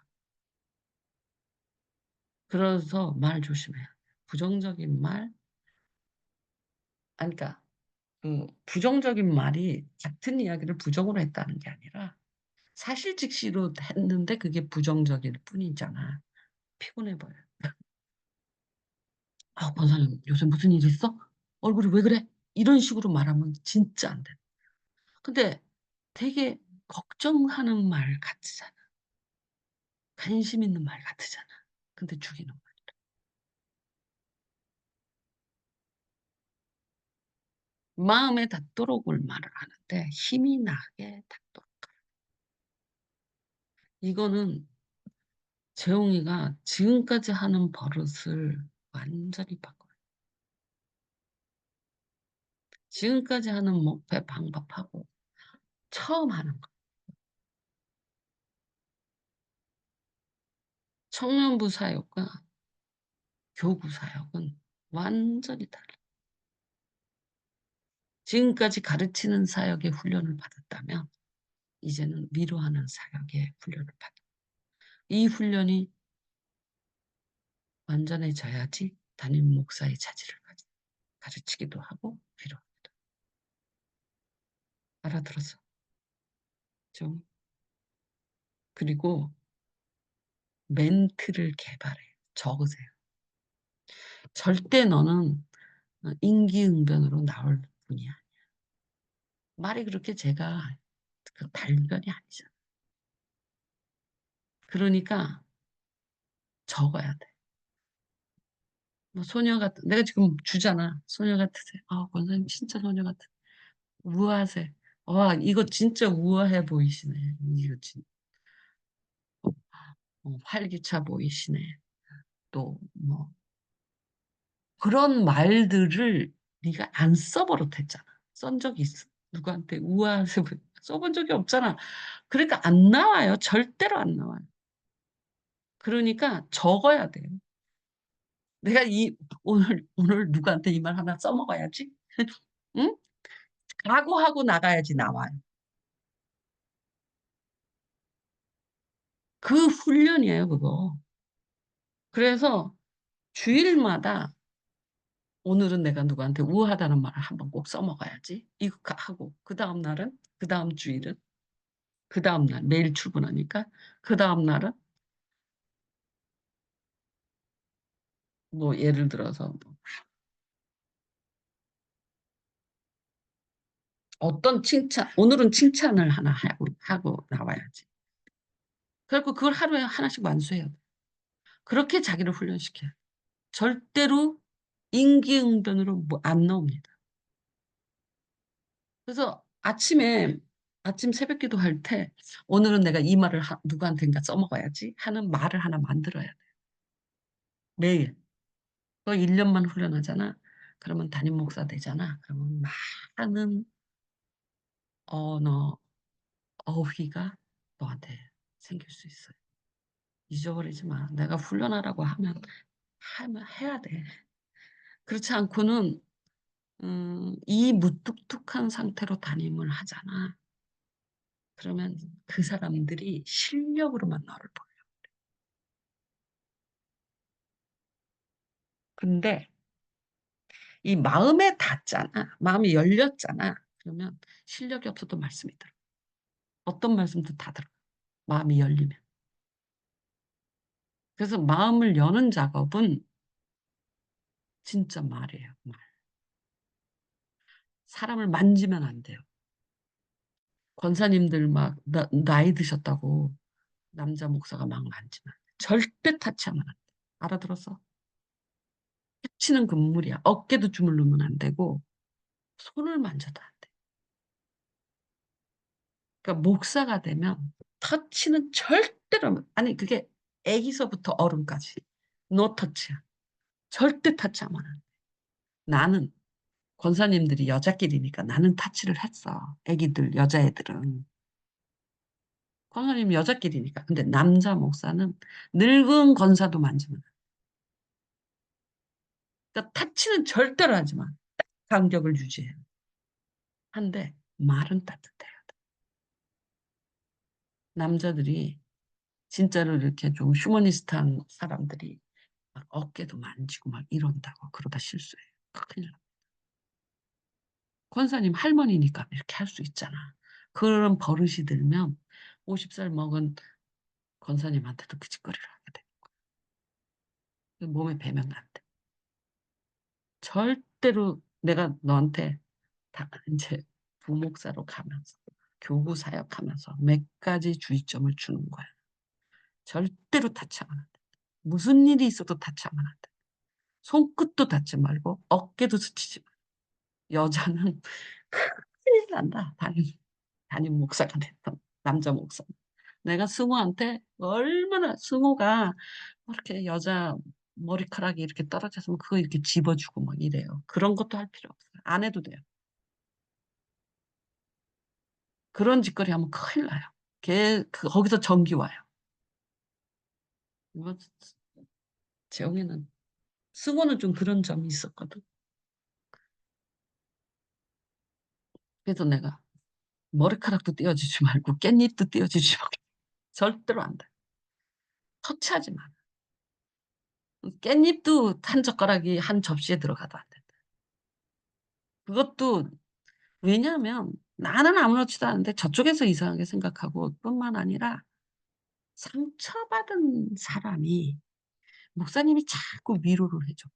그래서 말 조심해야 돼. 부정적인 말, 아니, 그러니까 그 부정적인 말이 같은 이야기를 부정으로 했다는 게 아니라 사실직시로 했는데 그게 부정적일 뿐이잖아. 피곤해 보여. 권사님 요새 무슨 일 있어? 얼굴이 왜 그래? 이런 식으로 말하면 진짜 안 돼. 근데 되게 걱정하는 말 같잖아. 관심 있는 말 같으잖아. 근데 죽이는 말. 마음에 닿도록 올 말을 하는데 힘이 나게 닿도록. 이거는 재홍이가 지금까지 하는 버릇을 완전히 바꿔요. 지금까지 하는 목표 방법하고 처음 하는 거. 청년부 사역과 교구 사역은 완전히 달라. 지금까지 가르치는 사역의 훈련을 받았다면 이제는 위로하는 사역의 훈련을 받아. 이 훈련이 완전해져야지 담임 목사의 자질을 가르치기도 하고 위로하기도. 알아들었어? 좀. 그리고 멘트를 개발해. 적으세요. 절대 너는 임기응변으로 나올 분이야. 말이 그렇게 제가 그 달변이 아니잖아. 그러니까 적어야 돼. 뭐 소녀 같은, 내가 지금 주잖아. 소녀 같으세요. 아, 권사님 진짜 소녀 같아. 우아하세요. 와, 이거 진짜 우아해 보이시네. 이거 활기차 보이시네. 또 뭐 그런 말들을 네가 안 써버릇했잖아. 쓴 적이 있어? 누구한테 우아하세요? 써본 적이 없잖아. 그러니까 안 나와요. 절대로 안 나와요. 그러니까 적어야 돼요. 내가 오늘 누구한테 이 말 하나 써먹어야지. 응? 각오하고 나가야지 나와요. 그 훈련이에요, 그거. 그래서 주일마다 오늘은 내가 누구한테 우아하다는 말을 한번 꼭 써먹어야지. 이거 하고 그 다음 날은 그 다음 주일은 그 다음 날 매일 출근하니까 그 다음 날은 뭐 예를 들어서 뭐 어떤 칭찬 오늘은 칭찬을 하나 하고 나와야지. 그리고 그걸 하루에 하나씩 완수해야 돼. 그렇게 자기를 훈련시켜요. 절대로 임기응변으로 뭐 안 나옵니다. 그래서 아침 새벽 기도할 때 오늘은 내가 이 말을 누구한테인가 써먹어야지 하는 말을 하나 만들어야 돼. 매일. 너 1년만 훈련하잖아. 그러면 담임 목사 되잖아. 그러면 많은 언어, 어휘가 너한테 생길 수 있어요. 잊어버리지 마. 내가 훈련하라고 하면 해야 돼. 그렇지 않고는 이 무뚝뚝한 상태로 담임을 하잖아. 그러면 그 사람들이 실력으로만 너를 보여. 근데 이 마음에 닿잖아. 마음이 열렸잖아. 그러면 실력이 없어도 말씀이 들어. 어떤 말씀도 다 들어. 마음이 열리면. 그래서 마음을 여는 작업은 진짜 말이에요. 말. 사람을 만지면 안 돼요. 권사님들 막 나이 드셨다고 남자 목사가 막 만지면 안 돼. 절대 타치하면 안 돼. 알아들었어? 터치는 금물이야. 어깨도 주물르면 안 되고 손을 만져도 안 돼. 그러니까 목사가 되면 터치는 절대로 아니 그게 애기서부터 어른까지 노 터치야. 절대 타치하면 안 돼. 나는 권사님들이 여자끼리니까 나는 타치를 했어. 애기들 여자애들은. 권사님 여자끼리니까. 근데 남자 목사는 늙은 권사도 만지면 안 돼. 그러니까 타치는 절대로 하지 마. 간격을 유지해. 한데 말은 따뜻해야 돼. 남자들이 진짜로 이렇게 좀 휴머니스트한 사람들이 막 어깨도 만지고 막 이런다고 그러다 실수해요. 큰일 나. 권사님 할머니니까 이렇게 할 수 있잖아. 그런 버릇이 들면 50살 먹은 권사님한테도 그 짓거리를 하게 돼. 몸에 배면 안 돼. 절대로 내가 너한테 다 이제 부목사로 가면서 교구 사역하면서 몇 가지 주의점을 주는 거야. 절대로 다치면 안 돼. 무슨 일이 있어도 다치면 안 돼. 손끝도 닿지 말고 어깨도 스치지 마. 여자는 큰일 난다. 담임 목사가 됐던 남자 목사. 내가 승우한테 얼마나 승우가 이렇게 여자 머리카락이 이렇게 떨어져서 그거 이렇게 집어주고 막 이래요. 그런 것도 할 필요 없어요. 안 해도 돼요. 그런 짓거리 하면 큰일 나요. 거기서 전기 와요. 뭐, 재영이는 승호는 좀 그런 점이 있었거든. 그래서 내가 머리카락도 떼어주지 말고 깻잎도 떼어주지 말고 절대로 안 돼. 터치하지 마. 깻잎도 한 젓가락이 한 접시에 들어가도 안 돼. 그것도 왜냐하면 나는 아무렇지도 않은데 저쪽에서 이상하게 생각하고 뿐만 아니라 상처받은 사람이 목사님이 자꾸 위로를 해줘.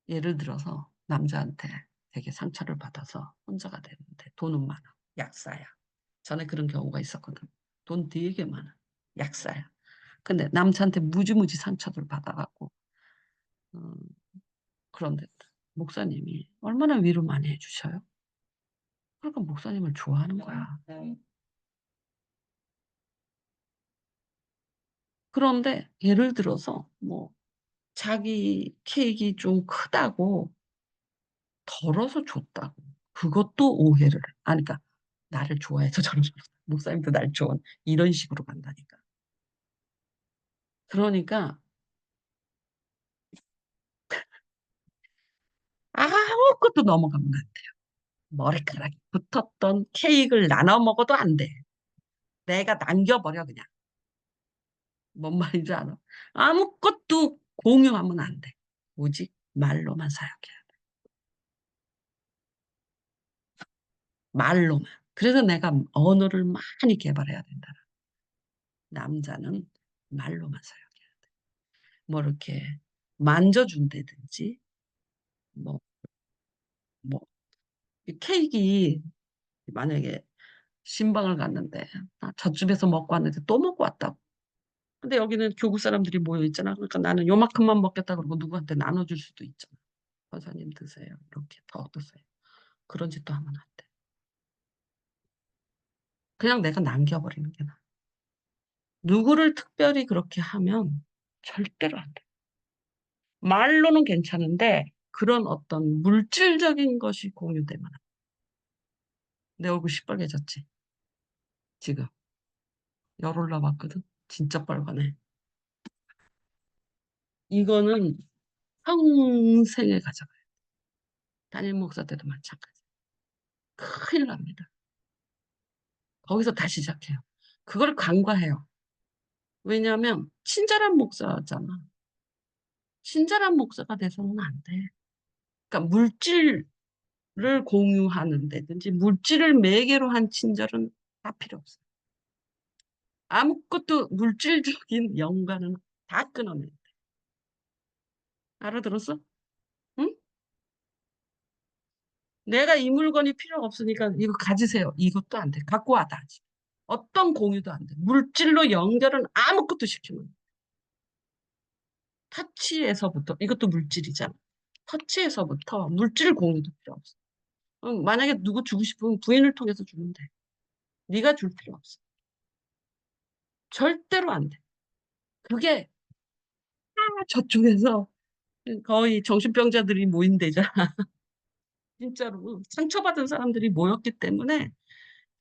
예를 들어서 남자한테 되게 상처를 받아서 혼자가 되는데 돈은 많아. 약사야. 전에 그런 경우가 있었거든. 돈 되게 많아. 약사야. 근데 남자한테 무지무지 상처를 받아갖고 음, 그런데 목사님이 얼마나 위로 많이 해주셔요? 그러니까 목사님을 좋아하는 거야. 그런데 예를 들어서 뭐 자기 케이크 좀 크다고 덜어서 줬다고 그것도 오해를 해. 아니 그러니까 나를 좋아해서 저런 목사님도 날 좋아한 이런 식으로 간다니까. 그러니까 아무것도 넘어가면 안 돼요. 머리카락이 붙었던 케이크를 나눠 먹어도 안 돼. 내가 남겨버려 그냥. 뭔 말인지 알아? 아무것도 공유하면 안 돼. 오직 말로만 사용해야 돼. 말로만. 그래서 내가 언어를 많이 개발해야 된다. 남자는 말로만 사용해야 돼. 뭐 이렇게 만져준다든지 뭐, 뭐, 이 케이크 만약에 신방을 갔는데 저집에서 먹고 왔는데 또 먹고 왔다고. 근데 여기는 교구 사람들이 모여 있잖아. 그러니까 나는 요만큼만 먹겠다 그러고 누구한테 나눠줄 수도 있잖아. 권사님 드세요. 이렇게 더 드세요. 그런 짓도 하면 안 돼. 그냥 내가 남겨버리는 게 나아. 누구를 특별히 그렇게 하면 절대로 안 돼. 말로는 괜찮은데 그런 어떤 물질적인 것이 공유되면 안 돼. 내 얼굴 시뻘개졌지. 지금 열 올라왔거든. 진짜 빨갛네. 이거는 평생에 가져가요. 담임 목사 때도 마찬가지. 큰일 납니다. 거기서 다시 시작해요. 그걸 간과해요. 왜냐하면 친절한 목사잖아. 친절한 목사가 돼서는 안 돼. 그러니까 물질을 공유하는 데든지 물질을 매개로 한 친절은 다 필요 없어요. 아무것도 물질적인 연관은 다 끊어내. 알아들었어? 응? 내가 이 물건이 필요가 없으니까 이거 가지세요. 이것도 안 돼. 갖고 와다. 어떤 공유도 안 돼. 물질로 연결은 아무것도 시키면 안 돼. 터치에서부터 이것도 물질이잖아. 터치에서부터 물질 공유도 필요 없어. 만약에 누구 주고 싶으면 부인을 통해서 주면 돼. 네가 줄 필요 없어. 절대로 안 돼. 그게 저쪽에서 거의 정신병자들이 모인 데잖아. 진짜로 상처받은 사람들이 모였기 때문에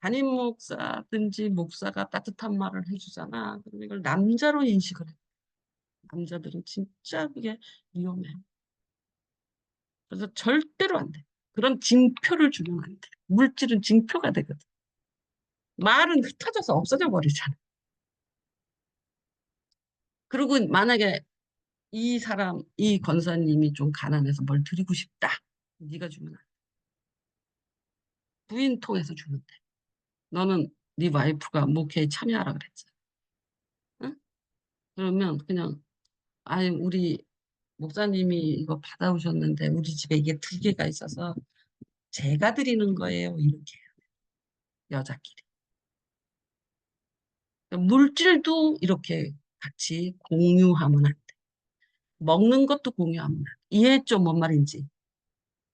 담임 목사든지 목사가 따뜻한 말을 해주잖아. 그럼 이걸 남자로 인식을 해. 남자들은 진짜 그게 위험해. 그래서 절대로 안 돼. 그런 징표를 주면 안 돼. 물질은 징표가 되거든. 말은 흩어져서 없어져 버리잖아. 그리고 만약에 이 사람, 이 권사님이 좀 가난해서 뭘 드리고 싶다. 네가 주면 안 돼. 부인 통해서 주면 돼. 너는 네 와이프가 목회에 참여하라 그랬지. 응? 그러면 그냥 아니 우리 목사님이 이거 받아오셨는데 우리 집에 이게 2개가 있어서 제가 드리는 거예요. 이렇게 여자끼리. 물질도 이렇게 같이 공유하면 안 돼. 먹는 것도 공유하면 안 돼. 이해했죠? 뭔 말인지.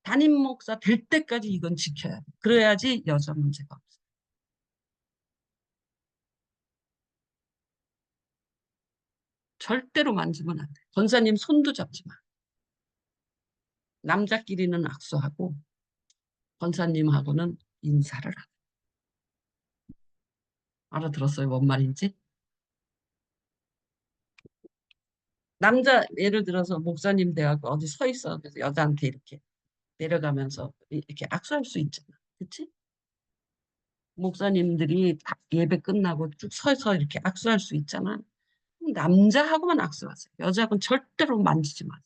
담임 목사 될 때까지 이건 지켜야 돼. 그래야지 여자 문제가 없어. 절대로 만지면 안 돼. 권사님 손도 잡지 마. 남자끼리는 악수하고 권사님하고는 인사를 하고. 알아들었어요? 뭔 말인지? 남자 예를 들어서 목사님 돼갖고 어디 서 있어. 그래서 여자한테 이렇게 내려가면서 이렇게 악수할 수 있잖아. 그치? 목사님들이 다 예배 끝나고 쭉 서서 이렇게 악수할 수 있잖아. 남자하고만 악수하세요. 여자하고는 절대로 만지지 마세요.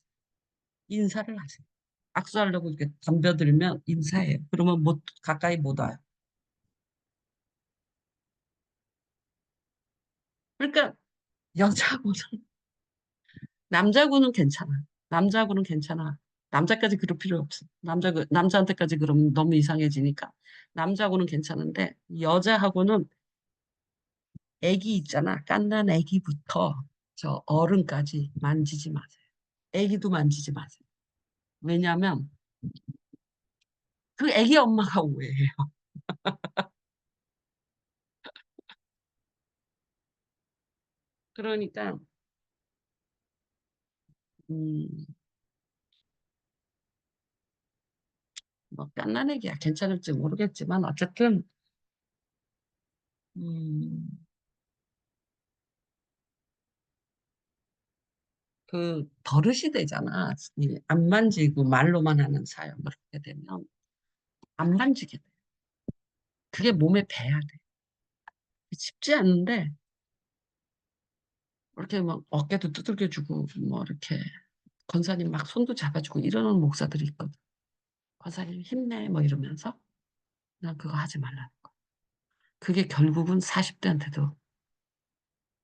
인사를 하세요. 악수하려고 이렇게 덤벼들면 인사해요. 그러면 못, 가까이 못 와요. 그러니까 여자하고는, 남자하고는 괜찮아. 남자하고는 괜찮아. 남자까지 그럴 필요 없어. 남자한테까지 그러면 너무 이상해지니까. 남자하고는 괜찮은데, 여자하고는 애기 있잖아. 갓난 애기부터 저 어른까지 만지지 마세요. 애기도 만지지 마세요. 왜냐하면 그 애기 엄마가 오해해요. 그러니까 음, 뭐 갓난 애기야 괜찮을지 모르겠지만 어쨌든 음, 그 버릇이 되잖아. 안 만지고 말로만 하는 사연 그렇게 되면 안 만지게 돼. 그게 몸에 배야 돼. 쉽지 않은데 이렇게 막 어깨도 두들겨주고 뭐 이렇게 권사님 막 손도 잡아주고 이러는 목사들이 있거든. 권사님 힘내 뭐 이러면서 난 그거 하지 말라는 거. 그게 결국은 40대한테도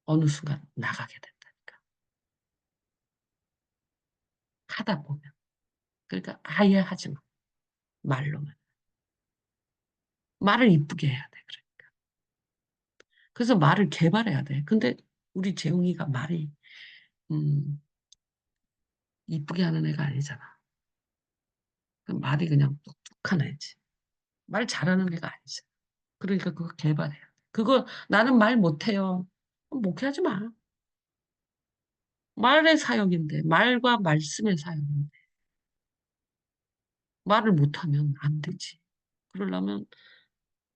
어느 순간 나가게 된다니까. 하다 보면. 그러니까 아예 하지 마. 말로만. 말을 이쁘게 해야 돼. 그래. 그래서 말을 개발해야 돼. 근데 우리 재웅이가 말이 음, 이쁘게 하는 애가 아니잖아. 그 말이 그냥 뚝뚝한 애지. 말 잘하는 애가 아니지. 그러니까 그거 개발해야 돼. 그거 나는 말 못해요. 목회하지 마. 말의 사역인데 말과 말씀의 사역인데 말을 못하면 안 되지. 그러려면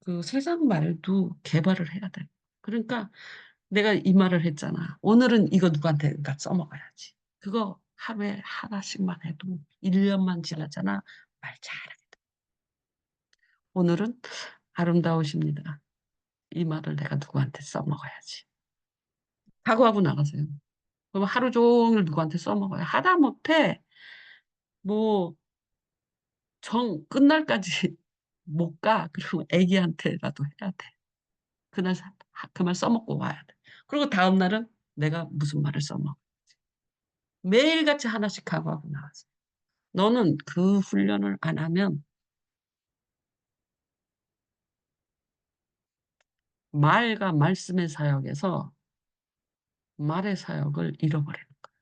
그 세상 말도 개발을 해야 돼. 그러니까 내가 이 말을 했잖아. 오늘은 이거 누구한테가 써먹어야지. 그거 하루에 하나씩만 해도 1년만 지나잖아. 말 잘하게 돼. 오늘은 아름다우십니다. 이 말을 내가 누구한테 써먹어야지. 각오하고 나가세요. 그럼 하루 종일 누구한테 써먹어요. 하다 못해 뭐 정 끝날까지 못 가. 그러면 애기한테라도 해야 돼. 그날 그 말 써먹고 와야 돼. 그리고 다음 날은 내가 무슨 말을 써먹어. 매일같이 하나씩 각오하고 나왔어. 너는 그 훈련을 안 하면 말과 말씀의 사역에서 말의 사역을 잃어버리는 거야.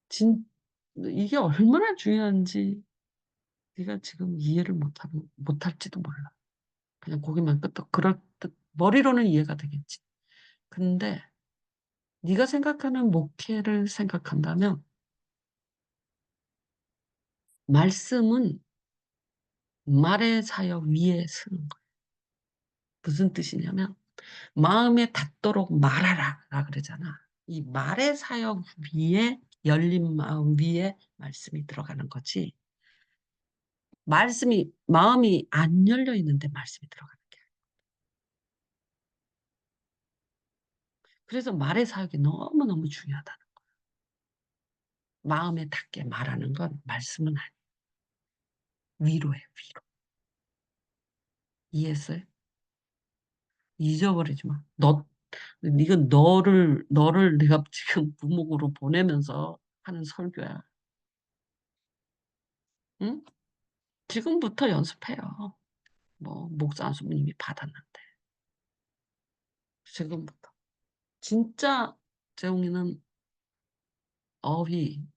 진, 이게 얼마나 중요한지 네가 지금 이해를 못하고, 못할지도 몰라. 그냥 고기만 끄덕, 그럴 듯, 머리로는 이해가 되겠지. 근데 네가 생각하는 목회를 생각한다면 말씀은 말의 사역 위에 쓰는 거야. 무슨 뜻이냐면 마음에 닿도록 말하라 라 그러잖아. 이 말의 사역 위에 열린 마음 위에 말씀이 들어가는 거지. 말씀이 마음이 안 열려 있는데 말씀이 들어가는 게 아니야. 그래서 말의 사역이 너무너무 중요하다는 거야. 마음에 닿게 말하는 건 말씀은 아니야. 위로해, 위로. 이해했어요? 잊어버리지 마. 이건 너를 내가 지금 부목으로 보내면서 하는 설교야. 응? 지금부터 연습해요. 뭐, 목사 안수님이 받았는데. 지금부터. 진짜 재웅이는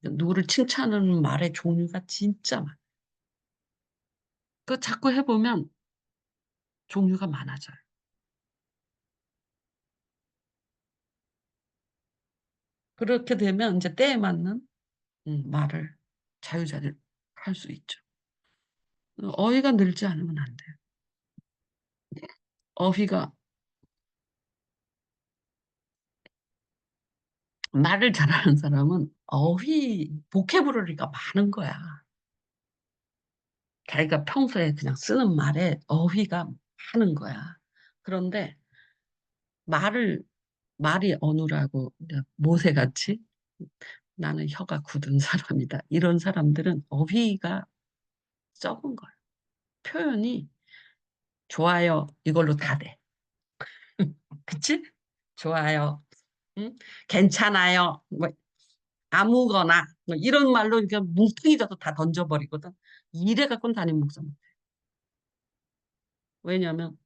누구를 칭찬하는 말의 종류가 진짜 많아. 그 자꾸 해보면 종류가 많아져요. 그렇게 되면 이제 때에 맞는 말을 자유자재 할 수 있죠. 어휘가 늘지 않으면 안 돼요. 어휘가 말을 잘하는 사람은 보캐브러리가 많은 거야. 자기가 평소에 그냥 쓰는 말에 어휘가 많은 거야. 그런데 말이 어눌하고 모세같이 나는 혀가 굳은 사람이다. 이런 사람들은 어휘가 적은 거야. 표현이 좋아요. 이걸로 다 돼. 그치? 좋아요. 응? 괜찮아요. 뭐 아무거나 뭐 이런 말로 이렇게 뭉텅이져서 다 던져버리거든. 이래 갖고는 담임 목사 못해. 왜냐하면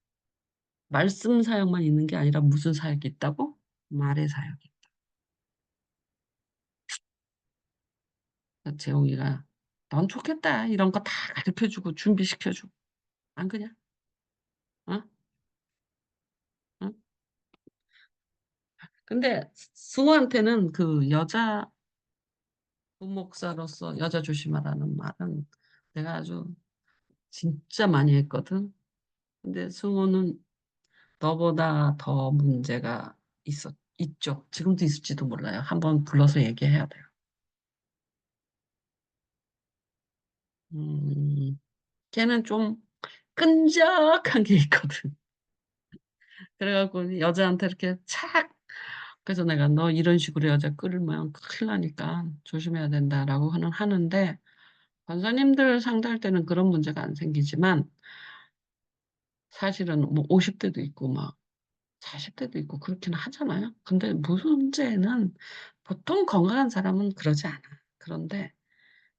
말씀 사역만 있는 게 아니라 무슨 사역이 있다고? 말의 사역이. 재홍이가 넌 좋겠다. 이런 거 다 가르쳐주고 준비시켜주고. 안 그냐? 어? 응? 근데 승우한테는 그 여자 부목사로서 여자 조심하라는 말은 내가 아주 진짜 많이 했거든. 근데 승우는 너보다 더 문제가 있죠. 지금도 있을지도 몰라요. 한번 불러서 얘기해야 돼요. 걔는 좀 끈적한 게 있거든. 그래갖고 여자한테 이렇게 착 그래서 내가 너 이런 식으로 여자 끌면 큰일 나니까 조심해야 된다라고 하는데 권사님들 상대할 때는 그런 문제가 안 생기지만 사실은 뭐 50대도 있고 막 40대도 있고 그렇긴 하잖아요. 근데 문제는 보통 건강한 사람은 그러지 않아. 그런데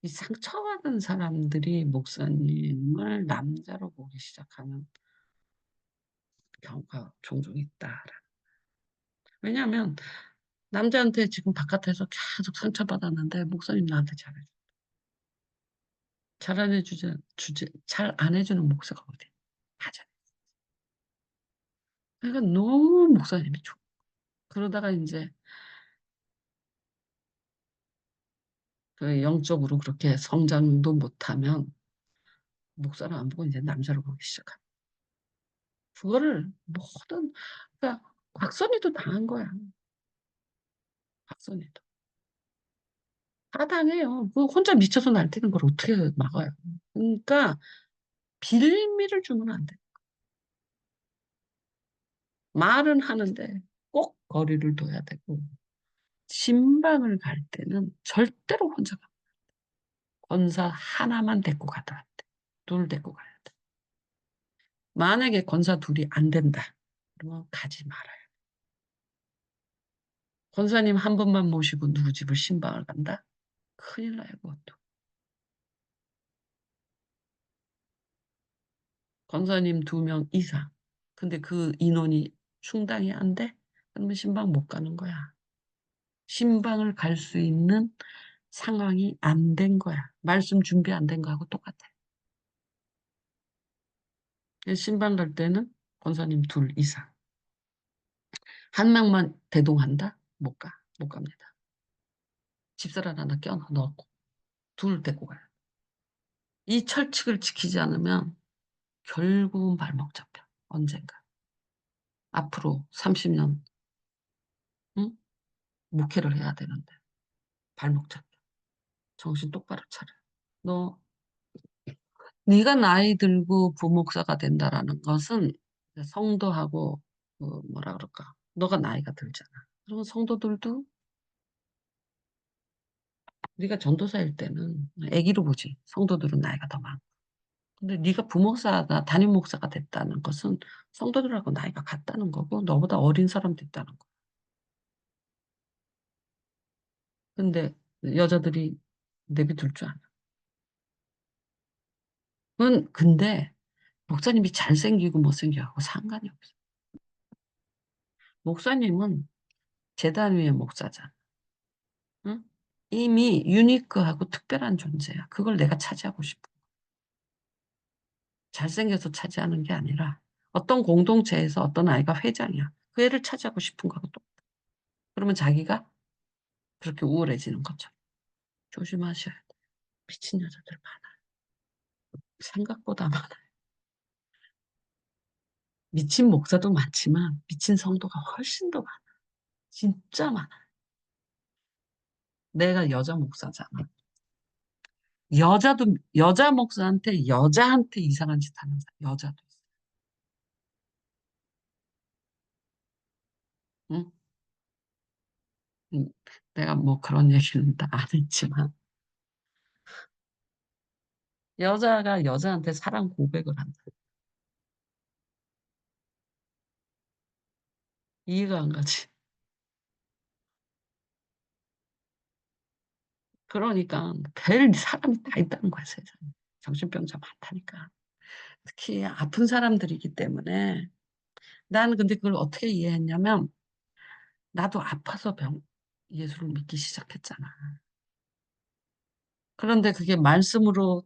이 상처받은 사람들이 목사님을 남자로 보기 시작하는 경우가 종종 있다. 왜냐하면 남자한테 지금 바깥에서 계속 상처받았는데 목사님 나한테 잘해줘. 잘 안 잘 안 해주는 목사가 어디? 하자. 그러니까 너무 목사님이 좋아. 그러다가 이제 그 영적으로 그렇게 성장도 못하면 목사를 안 보고 이제 남자를 보기 시작한. 그거를 그러니까 곽선이도 당한 거야. 곽선이도. 다 당해요. 그 혼자 미쳐서 날뛰는 걸 어떻게 막아요. 그러니까 빌미를 주면 안 돼. 말은 하는데 꼭 거리를 둬야 되고 신방을 갈 때는 절대로 혼자 가. 권사 하나만 데리고 가더라. 둘 데리고 가야 돼. 만약에 권사 둘이 안 된다. 그러면 가지 말아요. 권사님 한 번만 모시고 누구 집을 신방을 간다? 큰일 나요, 그것도. 권사님 2명 이상. 근데 그 인원이 충당이 안 돼? 그러면 신방 못 가는 거야. 신방을 갈 수 있는 상황이 안 된 거야. 말씀 준비 안 된 거하고 똑같아. 신방 갈 때는 권사님 둘 이상. 한 명만 대동한다? 못 가. 못 갑니다. 집사람 하나 넣고 둘 데리고 가요. 이 철칙을 지키지 않으면 결국은 발목 잡혀. 언젠가. 앞으로 30년 응? 목회를 해야 되는데 발목 잡혀. 정신 똑바로 차려. 너 네가 나이 들고 부목사가 된다라는 것은 성도하고 뭐라 그럴까? 너가 나이가 들잖아. 그러면 성도들도 네가 전도사일 때는 아기로 보지. 성도들은 나이가 더 많고. 근데 네가 부목사가 담임 목사가 됐다는 것은 성도들하고 나이가 같다는 거고 너보다 어린 사람도 있다는 거. 근데 여자들이 내비둘 줄 아나. 근데 목사님이 잘생기고 못생겨하고 상관이 없어. 목사님은 재단 위의 목사잖아. 응? 이미 유니크하고 특별한 존재야. 그걸 내가 차지하고 싶어. 잘생겨서 차지하는 게 아니라 어떤 공동체에서 어떤 아이가 회장이야. 그 애를 차지하고 싶은 거하고 또. 그러면 자기가 그렇게 우월해지는 거죠. 조심하셔야 돼. 미친 여자들 많아. 생각보다 많아. 미친 목사도 많지만 미친 성도가 훨씬 더 많아. 진짜 많아. 내가 여자 목사잖아. 여자 목사한테 여자한테 이상한 짓 하는 사람, 여자도 있어. 응? 응. 내가 뭐 그런 얘기는 다 안 했지만, 여자가 여자한테 사랑 고백을 한다. 이해가 안 가지. 그러니까 별 사람이 다 있다는 거야, 세상에. 정신병자 많다니까. 특히 아픈 사람들이기 때문에. 나는 근데 그걸 어떻게 이해했냐면, 나도 아파서 예수를 믿기 시작했잖아. 그런데 그게 말씀으로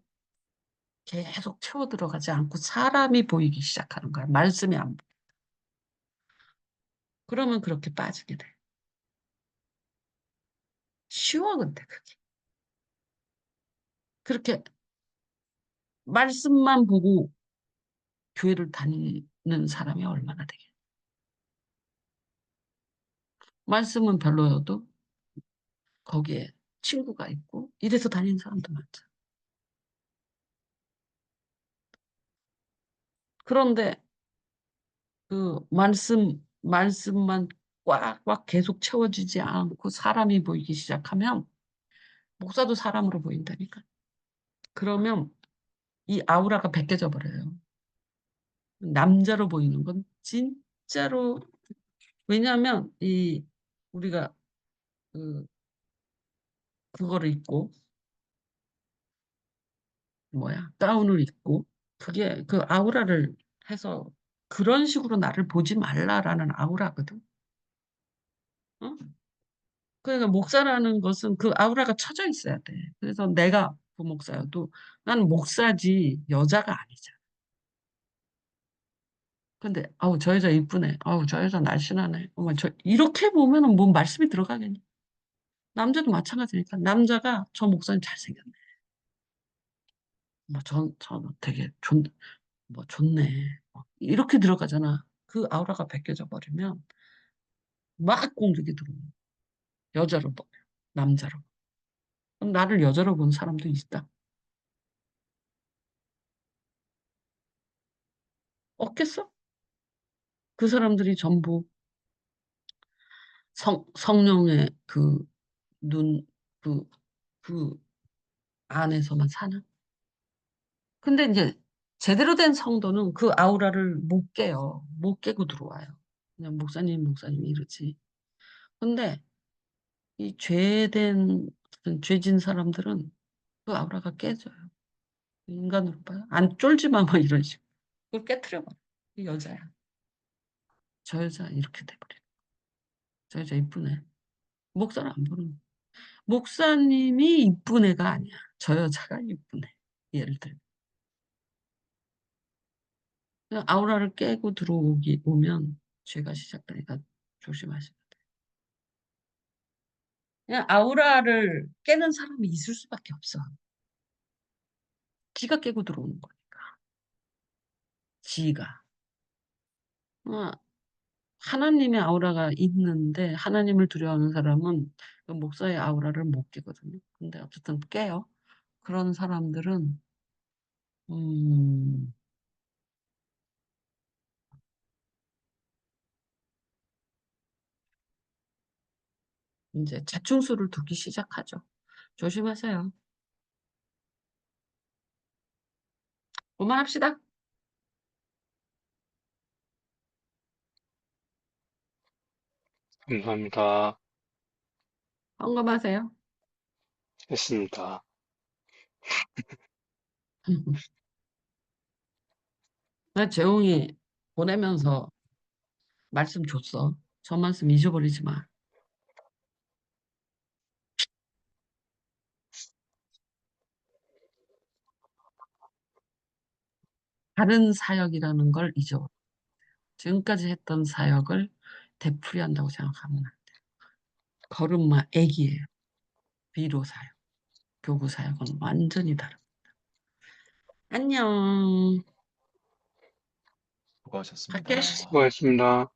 계속 채워 들어가지 않고 사람이 보이기 시작하는 거야. 말씀이 안 보여. 그러면 그렇게 빠지게 돼. 쉬워, 근데 그게. 그렇게 말씀만 보고 교회를 다니는 사람이 얼마나 되겠어. 말씀은 별로여도 거기에 친구가 있고 이래서 다니는 사람도 많죠. 그런데 그 말씀만 꽉꽉 계속 채워지지 않고 사람이 보이기 시작하면 목사도 사람으로 보인다니까. 그러면 이 아우라가 벗겨져 버려요. 남자로 보이는 건 진짜로. 왜냐하면 이 우리가 그 그거를 입고 뭐야 가운을 입고 그게 그 아우라를 해서 그런 식으로 나를 보지 말라라는 아우라거든. 어? 그러니까 목사라는 것은 그 아우라가 쳐져 있어야 돼. 그래서 내가 부목사여도 나는 목사지 여자가 아니잖아. 근데 아우 저 여자 이쁘네. 아우 저 여자 날씬하네. 어머 저 이렇게 보면은 뭔 말씀이 들어가겠니? 남자도 마찬가지니까 남자가 저 목사님 잘생겼네. 전 되게 뭐 좋네. 이렇게 들어가잖아. 그 아우라가 벗겨져 버리면 막 공격이 들어오는 거야. 여자로 봐. 남자로. 그럼 나를 여자로 본 사람도 있다. 없겠어? 그 사람들이 전부 성령의 눈, 그, 그 안에서만 사는. 근데 이제 제대로 된 성도는 그 아우라를 못 깨요. 못 깨고 들어와요. 그냥 목사님 이러지. 근데 이 죄된, 어떤 죄진 사람들은 그 아우라가 깨져요. 인간으로 봐요. 안 쫄지 마, 뭐 이런 식으로. 그걸 깨트려버려. 이 여자야. 저 여자 이렇게 돼버려. 저 여자 이쁘네. 목사는 안 보는 거야. 목사님이 이쁜 애가 아니야. 저 여자가 이쁜 애. 예를 들면. 그냥 아우라를 깨고 오면 죄가 시작되니까 조심하시면 돼. 그냥 아우라를 깨는 사람이 있을 수밖에 없어. 지가 깨고 들어오는 거니까. 지가. 어, 하나님의 아우라가 있는데 하나님을 두려워하는 사람은 그 목사의 아우라를 못 깨거든요. 근데 어쨌든 깨요. 그런 사람들은 음, 이제 자충수를 두기 시작하죠. 조심하세요. 그만합시다. 감사합니다. 헌금하세요. 했습니다. 나 재홍이 보내면서 말씀 줬어. 저 말씀 잊어버리지 마. 다른 사역이라는 걸 잊어버려. 지금까지 했던 사역을 되풀이한다고 생각하면 안 돼. 걸음마 애기예요. 위로 사역. 교구 사역은 완전히 다릅니다. 안녕. 수고하셨습니다. 갈게. 수고했습니다.